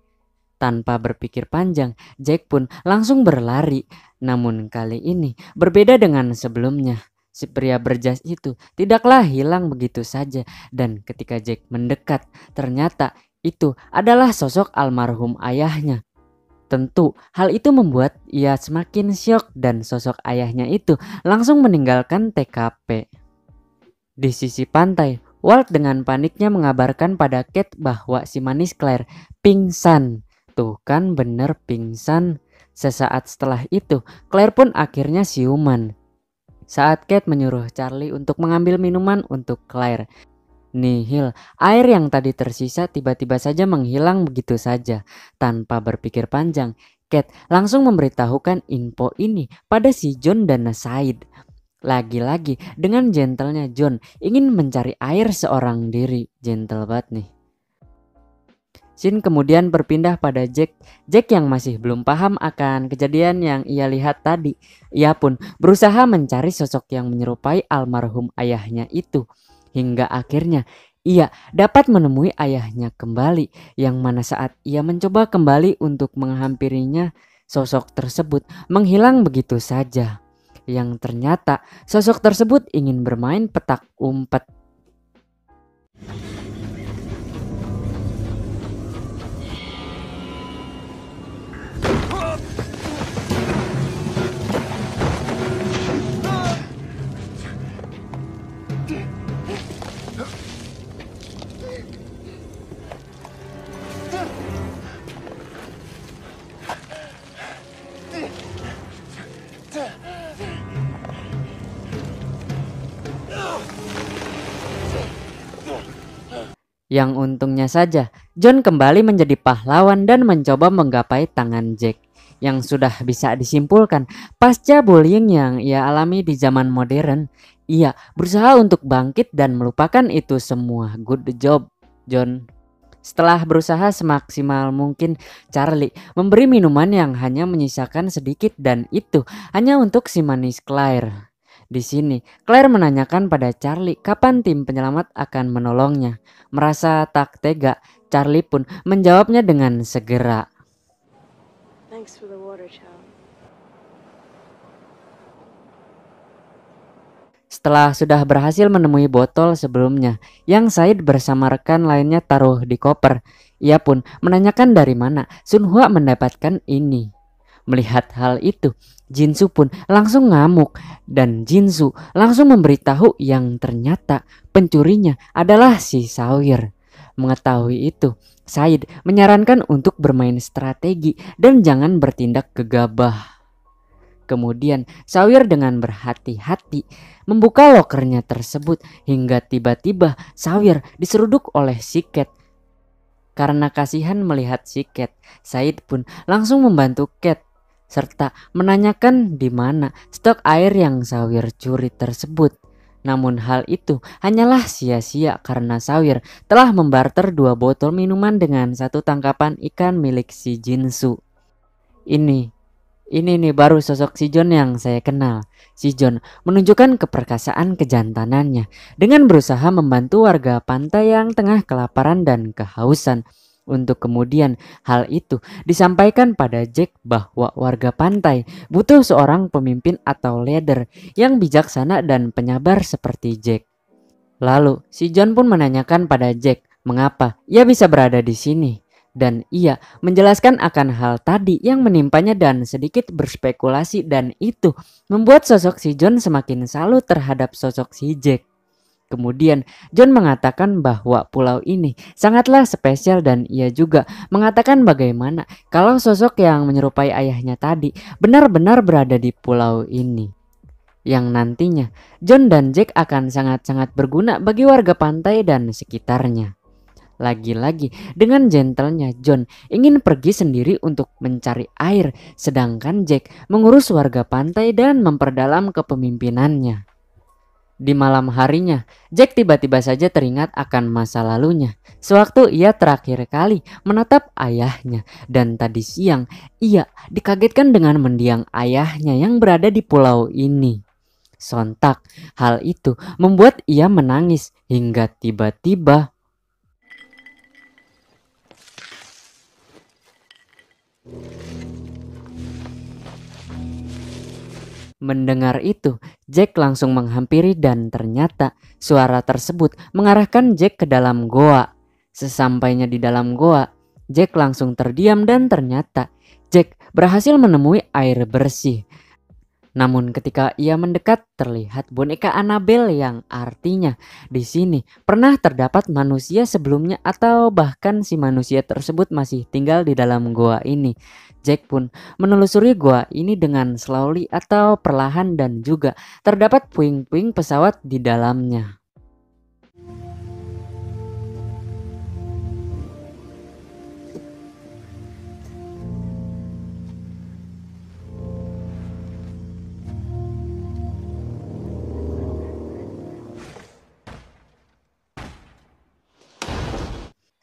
Tanpa berpikir panjang, Jack pun langsung berlari. Namun kali ini berbeda dengan sebelumnya. Si pria berjas itu tidaklah hilang begitu saja. Dan ketika Jack mendekat, ternyata itu adalah sosok almarhum ayahnya. Tentu hal itu membuat ia semakin syok dan sosok ayahnya itu langsung meninggalkan TKP. Di sisi pantai, Walt dengan paniknya mengabarkan pada Kate bahwa si manis Claire pingsan. Tuh kan bener pingsan. Sesaat setelah itu, Claire pun akhirnya siuman. Saat Kate menyuruh Charlie untuk mengambil minuman untuk Claire, nihil, air yang tadi tersisa tiba-tiba saja menghilang begitu saja. Tanpa berpikir panjang, Kate langsung memberitahukan info ini pada si John dan Said. Lagi-lagi dengan gentlenya John ingin mencari air seorang diri. Gentle banget nih. Scene kemudian berpindah pada Jack. Jack yang masih belum paham akan kejadian yang ia lihat tadi. Ia pun berusaha mencari sosok yang menyerupai almarhum ayahnya itu. Hingga akhirnya ia dapat menemui ayahnya kembali. Yang mana saat ia mencoba kembali untuk menghampirinya, sosok tersebut menghilang begitu saja. Yang ternyata sosok tersebut ingin bermain petak umpet. Yang untungnya saja, John kembali menjadi pahlawan dan mencoba menggapai tangan Jack. Yang sudah bisa disimpulkan, pasca bullying yang ia alami di zaman modern, ia berusaha untuk bangkit dan melupakan itu semua. Good job, John. Setelah berusaha semaksimal mungkin, Charlie memberi minuman yang hanya menyisakan sedikit dan itu hanya untuk si manis Claire. Di sini, Claire menanyakan pada Charlie kapan tim penyelamat akan menolongnya. Merasa tak tega, Charlie pun menjawabnya dengan segera. Thanks for the water, child. Setelah sudah berhasil menemui botol sebelumnya yang Said bersama rekan lainnya taruh di koper, ia pun menanyakan dari mana Sun Hua mendapatkan ini. Melihat hal itu, Jinsu pun langsung ngamuk dan Jinsu langsung memberitahu yang ternyata pencurinya adalah si Sawyer. Mengetahui itu, Said menyarankan untuk bermain strategi dan jangan bertindak gegabah. Kemudian Sawyer dengan berhati-hati membuka lokernya tersebut hingga tiba-tiba Sawyer diseruduk oleh si Kate. Karena kasihan melihat si Kate, Said pun langsung membantu Kate serta menanyakan di mana stok air yang Sawyer curi tersebut. Namun hal itu hanyalah sia-sia karena Sawyer telah membarter 2 botol minuman dengan 1 tangkapan ikan milik si Jinsu. Ini nih baru sosok si John yang saya kenal. Si John menunjukkan keperkasaan kejantanannya dengan berusaha membantu warga pantai yang tengah kelaparan dan kehausan. Untuk kemudian hal itu disampaikan pada Jack bahwa warga pantai butuh seorang pemimpin atau leader yang bijaksana dan penyabar seperti Jack. Lalu si John pun menanyakan pada Jack mengapa ia bisa berada di sini. Dan ia menjelaskan akan hal tadi yang menimpanya dan sedikit berspekulasi, dan itu membuat sosok si John semakin salut terhadap sosok si Jack. Kemudian John mengatakan bahwa pulau ini sangatlah spesial, dan ia juga mengatakan bagaimana kalau sosok yang menyerupai ayahnya tadi benar-benar berada di pulau ini, yang nantinya John dan Jack akan sangat-sangat berguna bagi warga pantai dan sekitarnya. Lagi-lagi dengan gentlenya John ingin pergi sendiri untuk mencari air, sedangkan Jack mengurus warga pantai dan memperdalam kepemimpinannya. Di malam harinya, Jack tiba-tiba saja teringat akan masa lalunya sewaktu ia terakhir kali menatap ayahnya, dan tadi siang ia dikagetkan dengan mendiang ayahnya yang berada di pulau ini. Sontak hal itu membuat ia menangis hingga tiba-tiba mendengar itu, Jack langsung menghampiri dan ternyata suara tersebut mengarahkan Jack ke dalam goa. Sesampainya di dalam goa, Jack langsung terdiam dan ternyata Jack berhasil menemui air bersih. Namun ketika ia mendekat, terlihat boneka Annabelle, yang artinya di sini pernah terdapat manusia sebelumnya atau bahkan si manusia tersebut masih tinggal di dalam goa ini. Jack pun menelusuri goa ini dengan slowly atau perlahan, dan juga terdapat puing-puing pesawat di dalamnya.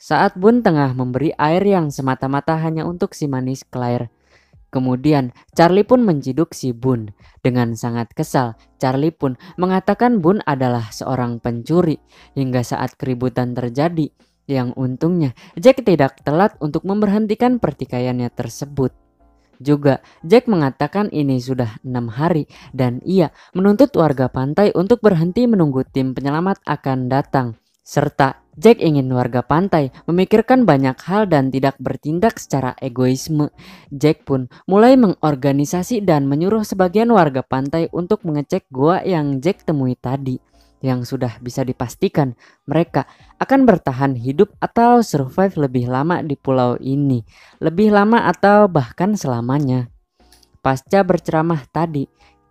Saat Boone tengah memberi air yang semata-mata hanya untuk si manis Claire. Kemudian Charlie pun menciduk si Boone. Dengan sangat kesal, Charlie pun mengatakan Boone adalah seorang pencuri hingga saat keributan terjadi. Yang untungnya Jack tidak telat untuk memberhentikan pertikaiannya tersebut. Juga Jack mengatakan ini sudah 6 hari dan ia menuntut warga pantai untuk berhenti menunggu tim penyelamat akan datang. Serta Jack ingin warga pantai memikirkan banyak hal dan tidak bertindak secara egoisme. Jack pun mulai mengorganisasi dan menyuruh sebagian warga pantai untuk mengecek goa yang Jack temui tadi, yang sudah bisa dipastikan mereka akan bertahan hidup atau survive lebih lama di pulau ini, lebih lama atau bahkan selamanya. Pasca berceramah tadi,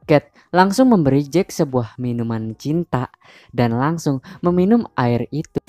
Kate langsung memberi Jack sebuah minuman cinta dan langsung meminum air itu.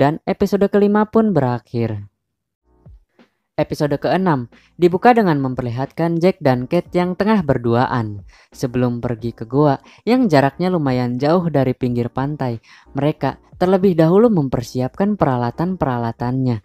Dan episode kelima pun berakhir. Episode ke-6 dibuka dengan memperlihatkan Jack dan Kate yang tengah berduaan. Sebelum pergi ke goa yang jaraknya lumayan jauh dari pinggir pantai, mereka terlebih dahulu mempersiapkan peralatan-peralatannya.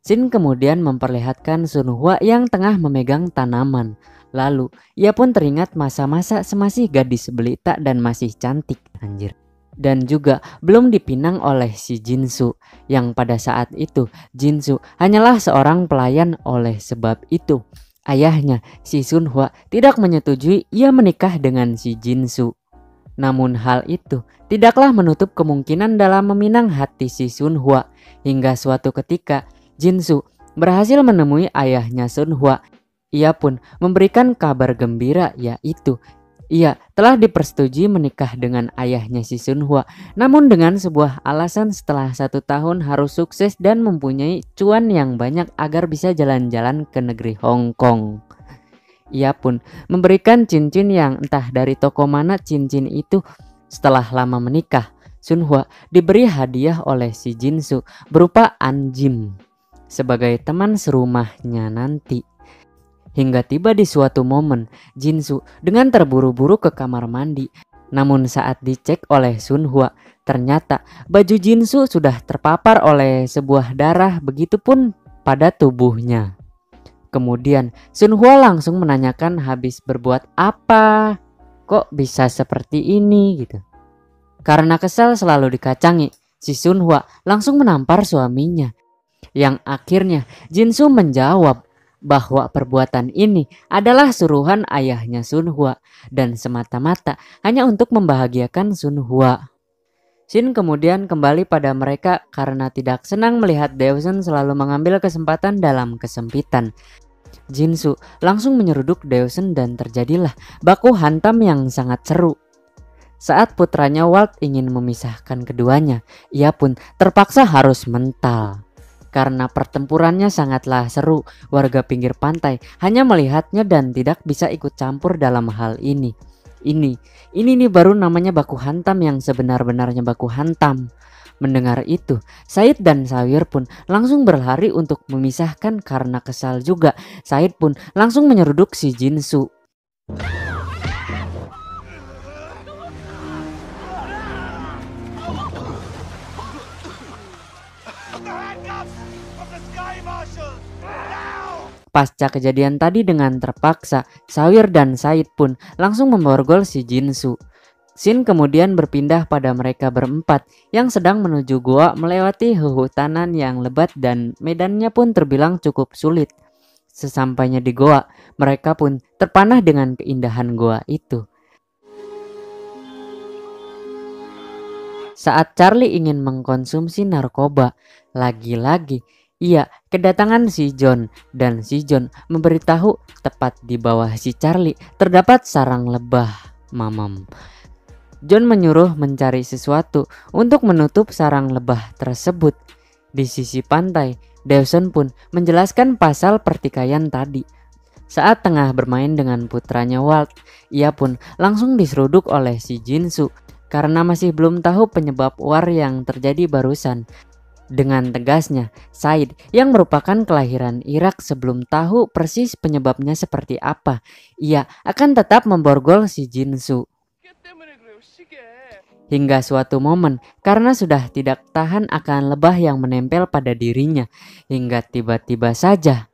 Scene kemudian memperlihatkan Sun Hwa yang tengah memegang tanaman. Lalu ia pun teringat masa-masa semasih gadis belita dan masih cantik. Anjir. Dan juga belum dipinang oleh si Jinsu, yang pada saat itu Jinsu hanyalah seorang pelayan. Oleh sebab itu ayahnya si Sun Hwa tidak menyetujui ia menikah dengan si Jinsu. Namun hal itu tidaklah menutup kemungkinan dalam meminang hati si Sun Hwa, hingga suatu ketika Jinsu berhasil menemui ayahnya Sun Hwa. Ia pun memberikan kabar gembira, yaitu ia telah dipersetujui menikah dengan ayahnya si Sun Hwa, namun dengan sebuah alasan setelah 1 tahun harus sukses dan mempunyai cuan yang banyak agar bisa jalan-jalan ke negeri Hong Kong. Ia pun memberikan cincin yang entah dari toko mana cincin itu. Setelah lama menikah, Sun Hwa diberi hadiah oleh si Jinsu berupa anjim sebagai teman serumahnya nanti. Hingga tiba di suatu momen, Jinsu dengan terburu-buru ke kamar mandi. Namun saat dicek oleh Sun Hwa, ternyata baju Jinsu sudah terpapar oleh sebuah darah, begitupun pada tubuhnya. Kemudian Sunhwa langsung menanyakan habis berbuat apa, kok bisa seperti ini gitu. Karena kesal selalu dikacangi, si Sunhwa langsung menampar suaminya. Yang akhirnya Jinsu menjawab bahwa perbuatan ini adalah suruhan ayahnya Sunhwa dan semata-mata hanya untuk membahagiakan Sunhwa. Shin kemudian kembali pada mereka karena tidak senang melihat Daesun selalu mengambil kesempatan dalam kesempitan. Jinsu langsung menyeruduk Daesun dan terjadilah baku hantam yang sangat seru. Saat putranya Walt ingin memisahkan keduanya, ia pun terpaksa harus mental. Karena pertempurannya sangatlah seru, warga pinggir pantai hanya melihatnya dan tidak bisa ikut campur dalam hal ini. Ini nih baru namanya baku hantam yang sebenar-benarnya baku hantam. Mendengar itu, Said dan Sawir pun langsung berlari untuk memisahkan karena kesal juga. Said pun langsung menyeruduk si Jinsu. Pasca kejadian tadi dengan terpaksa, Sawir dan Said pun langsung memborgol si Jinsu. Shin kemudian berpindah pada mereka berempat yang sedang menuju goa melewati huhutanan yang lebat dan medannya pun terbilang cukup sulit. Sesampainya di goa, mereka pun terpanah dengan keindahan goa itu. Saat Charlie ingin mengkonsumsi narkoba, lagi-lagi ia kedatangan si John dan si John memberitahu tepat di bawah si Charlie terdapat sarang lebah mamam. John menyuruh mencari sesuatu untuk menutup sarang lebah tersebut. Di sisi pantai, Daesun pun menjelaskan pasal pertikaian tadi. Saat tengah bermain dengan putranya Walt, ia pun langsung diseruduk oleh si Jinsu karena masih belum tahu penyebab war yang terjadi barusan. Dengan tegasnya, Said yang merupakan kelahiran Irak sebelum tahu persis penyebabnya seperti apa, ia akan tetap memborgol si Jinsu. Hingga suatu momen, karena sudah tidak tahan akan lebah yang menempel pada dirinya, hingga tiba-tiba saja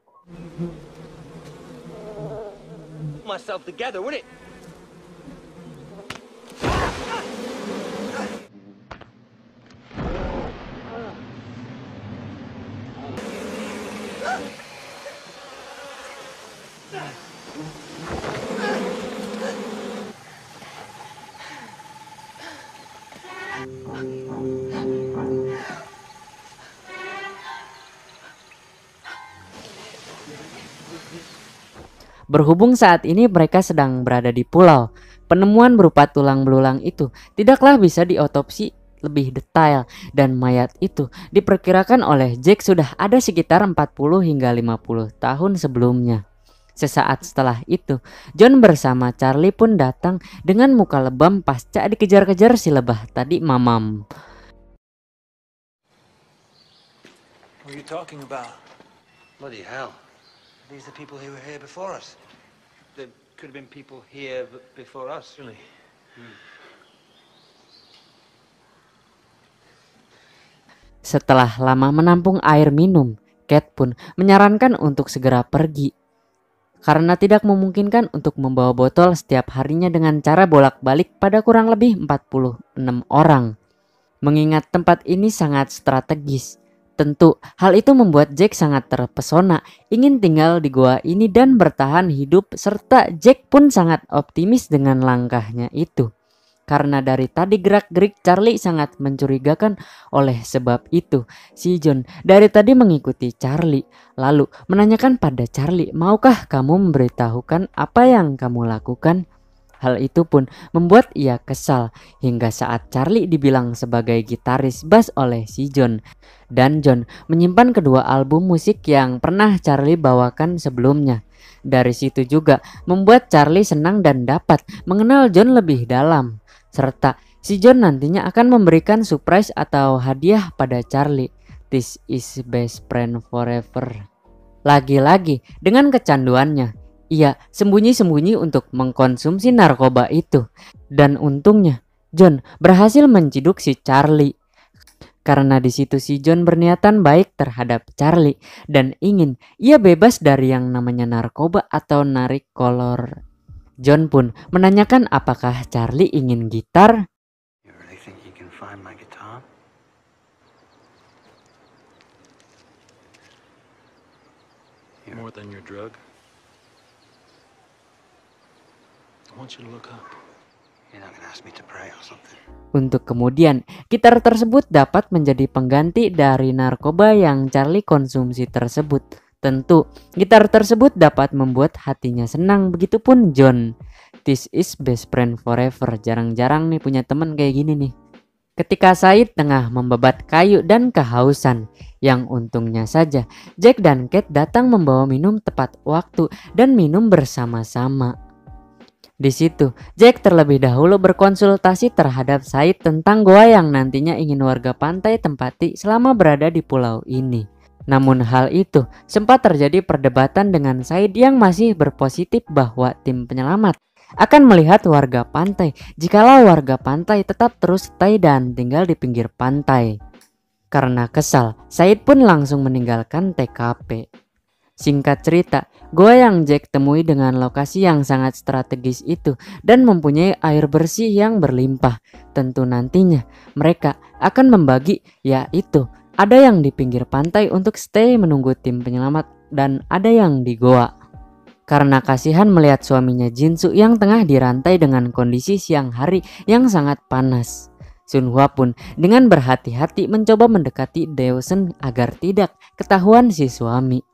Myself together, would it? Berhubung saat ini mereka sedang berada di pulau, penemuan berupa tulang belulang itu tidaklah bisa diotopsi lebih detail dan mayat itu diperkirakan oleh Jack sudah ada sekitar 40 hingga 50 tahun sebelumnya. Sesaat setelah itu, John bersama Charlie pun datang dengan muka lebam pasca dikejar-kejar si lebah tadi mamam. What are you talking about? Bloody hell. These are people who were here before us. There could have been people here before us. Really? Setelah lama menampung air minum, Cat pun menyarankan untuk segera pergi. Karena tidak memungkinkan untuk membawa botol setiap harinya dengan cara bolak-balik pada kurang lebih 46 orang. Mengingat tempat ini sangat strategis, tentu hal itu membuat Jack sangat terpesona, ingin tinggal di goa ini dan bertahan hidup, serta Jack pun sangat optimis dengan langkahnya itu. Karena dari tadi gerak-gerik Charlie sangat mencurigakan, oleh sebab itu si John dari tadi mengikuti Charlie, lalu menanyakan pada Charlie, maukah kamu memberitahukan apa yang kamu lakukan? Hal itu pun membuat ia kesal hingga saat Charlie dibilang sebagai gitaris bass oleh si John. Dan John menyimpan kedua album musik yang pernah Charlie bawakan sebelumnya. Dari situ juga membuat Charlie senang dan dapat mengenal John lebih dalam. Serta si John nantinya akan memberikan surprise atau hadiah pada Charlie. This is best friend forever. Lagi-lagi dengan kecanduannya, ia sembunyi-sembunyi untuk mengkonsumsi narkoba itu. Dan untungnya John berhasil menciduk si Charlie. Karena di situ si John berniatan baik terhadap Charlie dan ingin ia bebas dari yang namanya narkoba atau narik kolor. John pun menanyakan apakah Charlie ingin gitar. You really think you can find my guitar? More than your drug? I want you to look up. You're not gonna ask me to pray or something. Untuk kemudian, gitar tersebut dapat menjadi pengganti dari narkoba yang Charlie konsumsi tersebut. Tentu, gitar tersebut dapat membuat hatinya senang, begitupun John. This is best friend forever. Jarang-jarang nih punya teman kayak gini nih. Ketika Said tengah membabat kayu dan kehausan, yang untungnya saja Jack dan Kate datang membawa minum tepat waktu dan minum bersama-sama. Di situ, Jack terlebih dahulu berkonsultasi terhadap Said tentang goa yang nantinya ingin warga pantai tempati selama berada di pulau ini. Namun hal itu sempat terjadi perdebatan dengan Said yang masih berpositif bahwa tim penyelamat akan melihat warga pantai jikalau warga pantai tetap terus stay dan tinggal di pinggir pantai. Karena kesal, Said pun langsung meninggalkan TKP. Singkat cerita, goa yang Jack temui dengan lokasi yang sangat strategis itu dan mempunyai air bersih yang berlimpah. Tentu nantinya mereka akan membagi, yaitu ada yang di pinggir pantai untuk stay menunggu tim penyelamat dan ada yang di goa. Karena kasihan melihat suaminya Jinsu yang tengah dirantai dengan kondisi siang hari yang sangat panas, Sunhwa pun dengan berhati-hati mencoba mendekati Dawson agar tidak ketahuan si suami.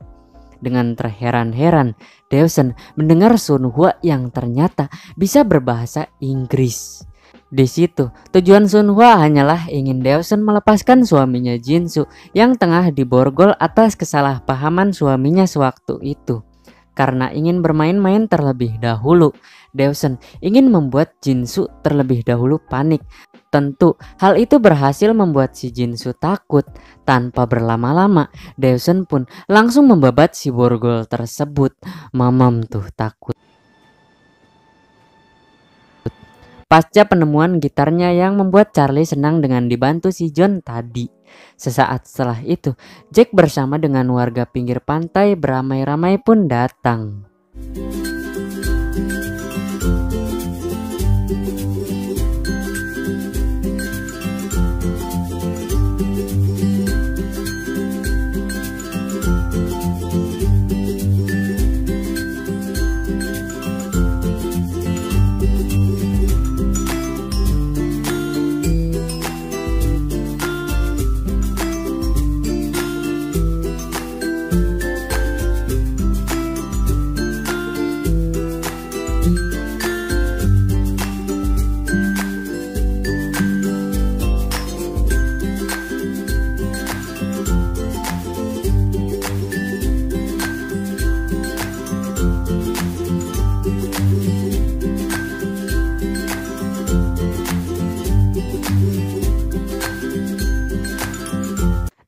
Dengan terheran-heran, Dawson mendengar Sunhwa yang ternyata bisa berbahasa Inggris. Di situ, tujuan Sunhwa hanyalah ingin Dawson melepaskan suaminya Jinsu yang tengah diborgol atas kesalahpahaman suaminya sewaktu itu. Karena ingin bermain-main terlebih dahulu, Dawson ingin membuat Jinsu terlebih dahulu panik. Tentu hal itu berhasil membuat si Jinsu takut. Tanpa berlama-lama, Dawson pun langsung membabat si borgol tersebut. Mamam tuh takut. Pasca penemuan gitarnya yang membuat Charlie senang dengan dibantu si John tadi. Sesaat setelah itu, Jack bersama dengan warga pinggir pantai beramai-ramai pun datang.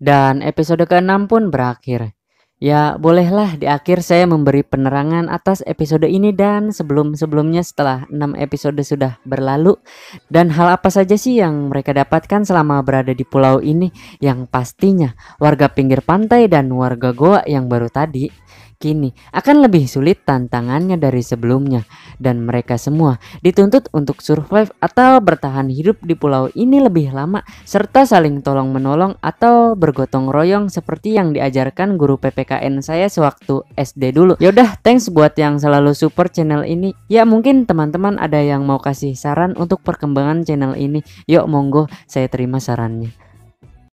Dan episode ke-6 pun berakhir. Ya bolehlah di akhir saya memberi penerangan atas episode ini dan sebelum-sebelumnya setelah 6 episode sudah berlalu. Dan hal apa saja sih yang mereka dapatkan selama berada di pulau ini? Yang pastinya warga pinggir pantai dan warga goa yang baru tadi kini akan lebih sulit tantangannya dari sebelumnya. Dan mereka semua dituntut untuk survive atau bertahan hidup di pulau ini lebih lama, serta saling tolong menolong atau bergotong royong seperti yang diajarkan guru PPKN saya sewaktu SD dulu. Yaudah, thanks buat yang selalu support channel ini. Ya mungkin teman-teman ada yang mau kasih saran untuk perkembangan channel ini. Yuk monggo, saya terima sarannya.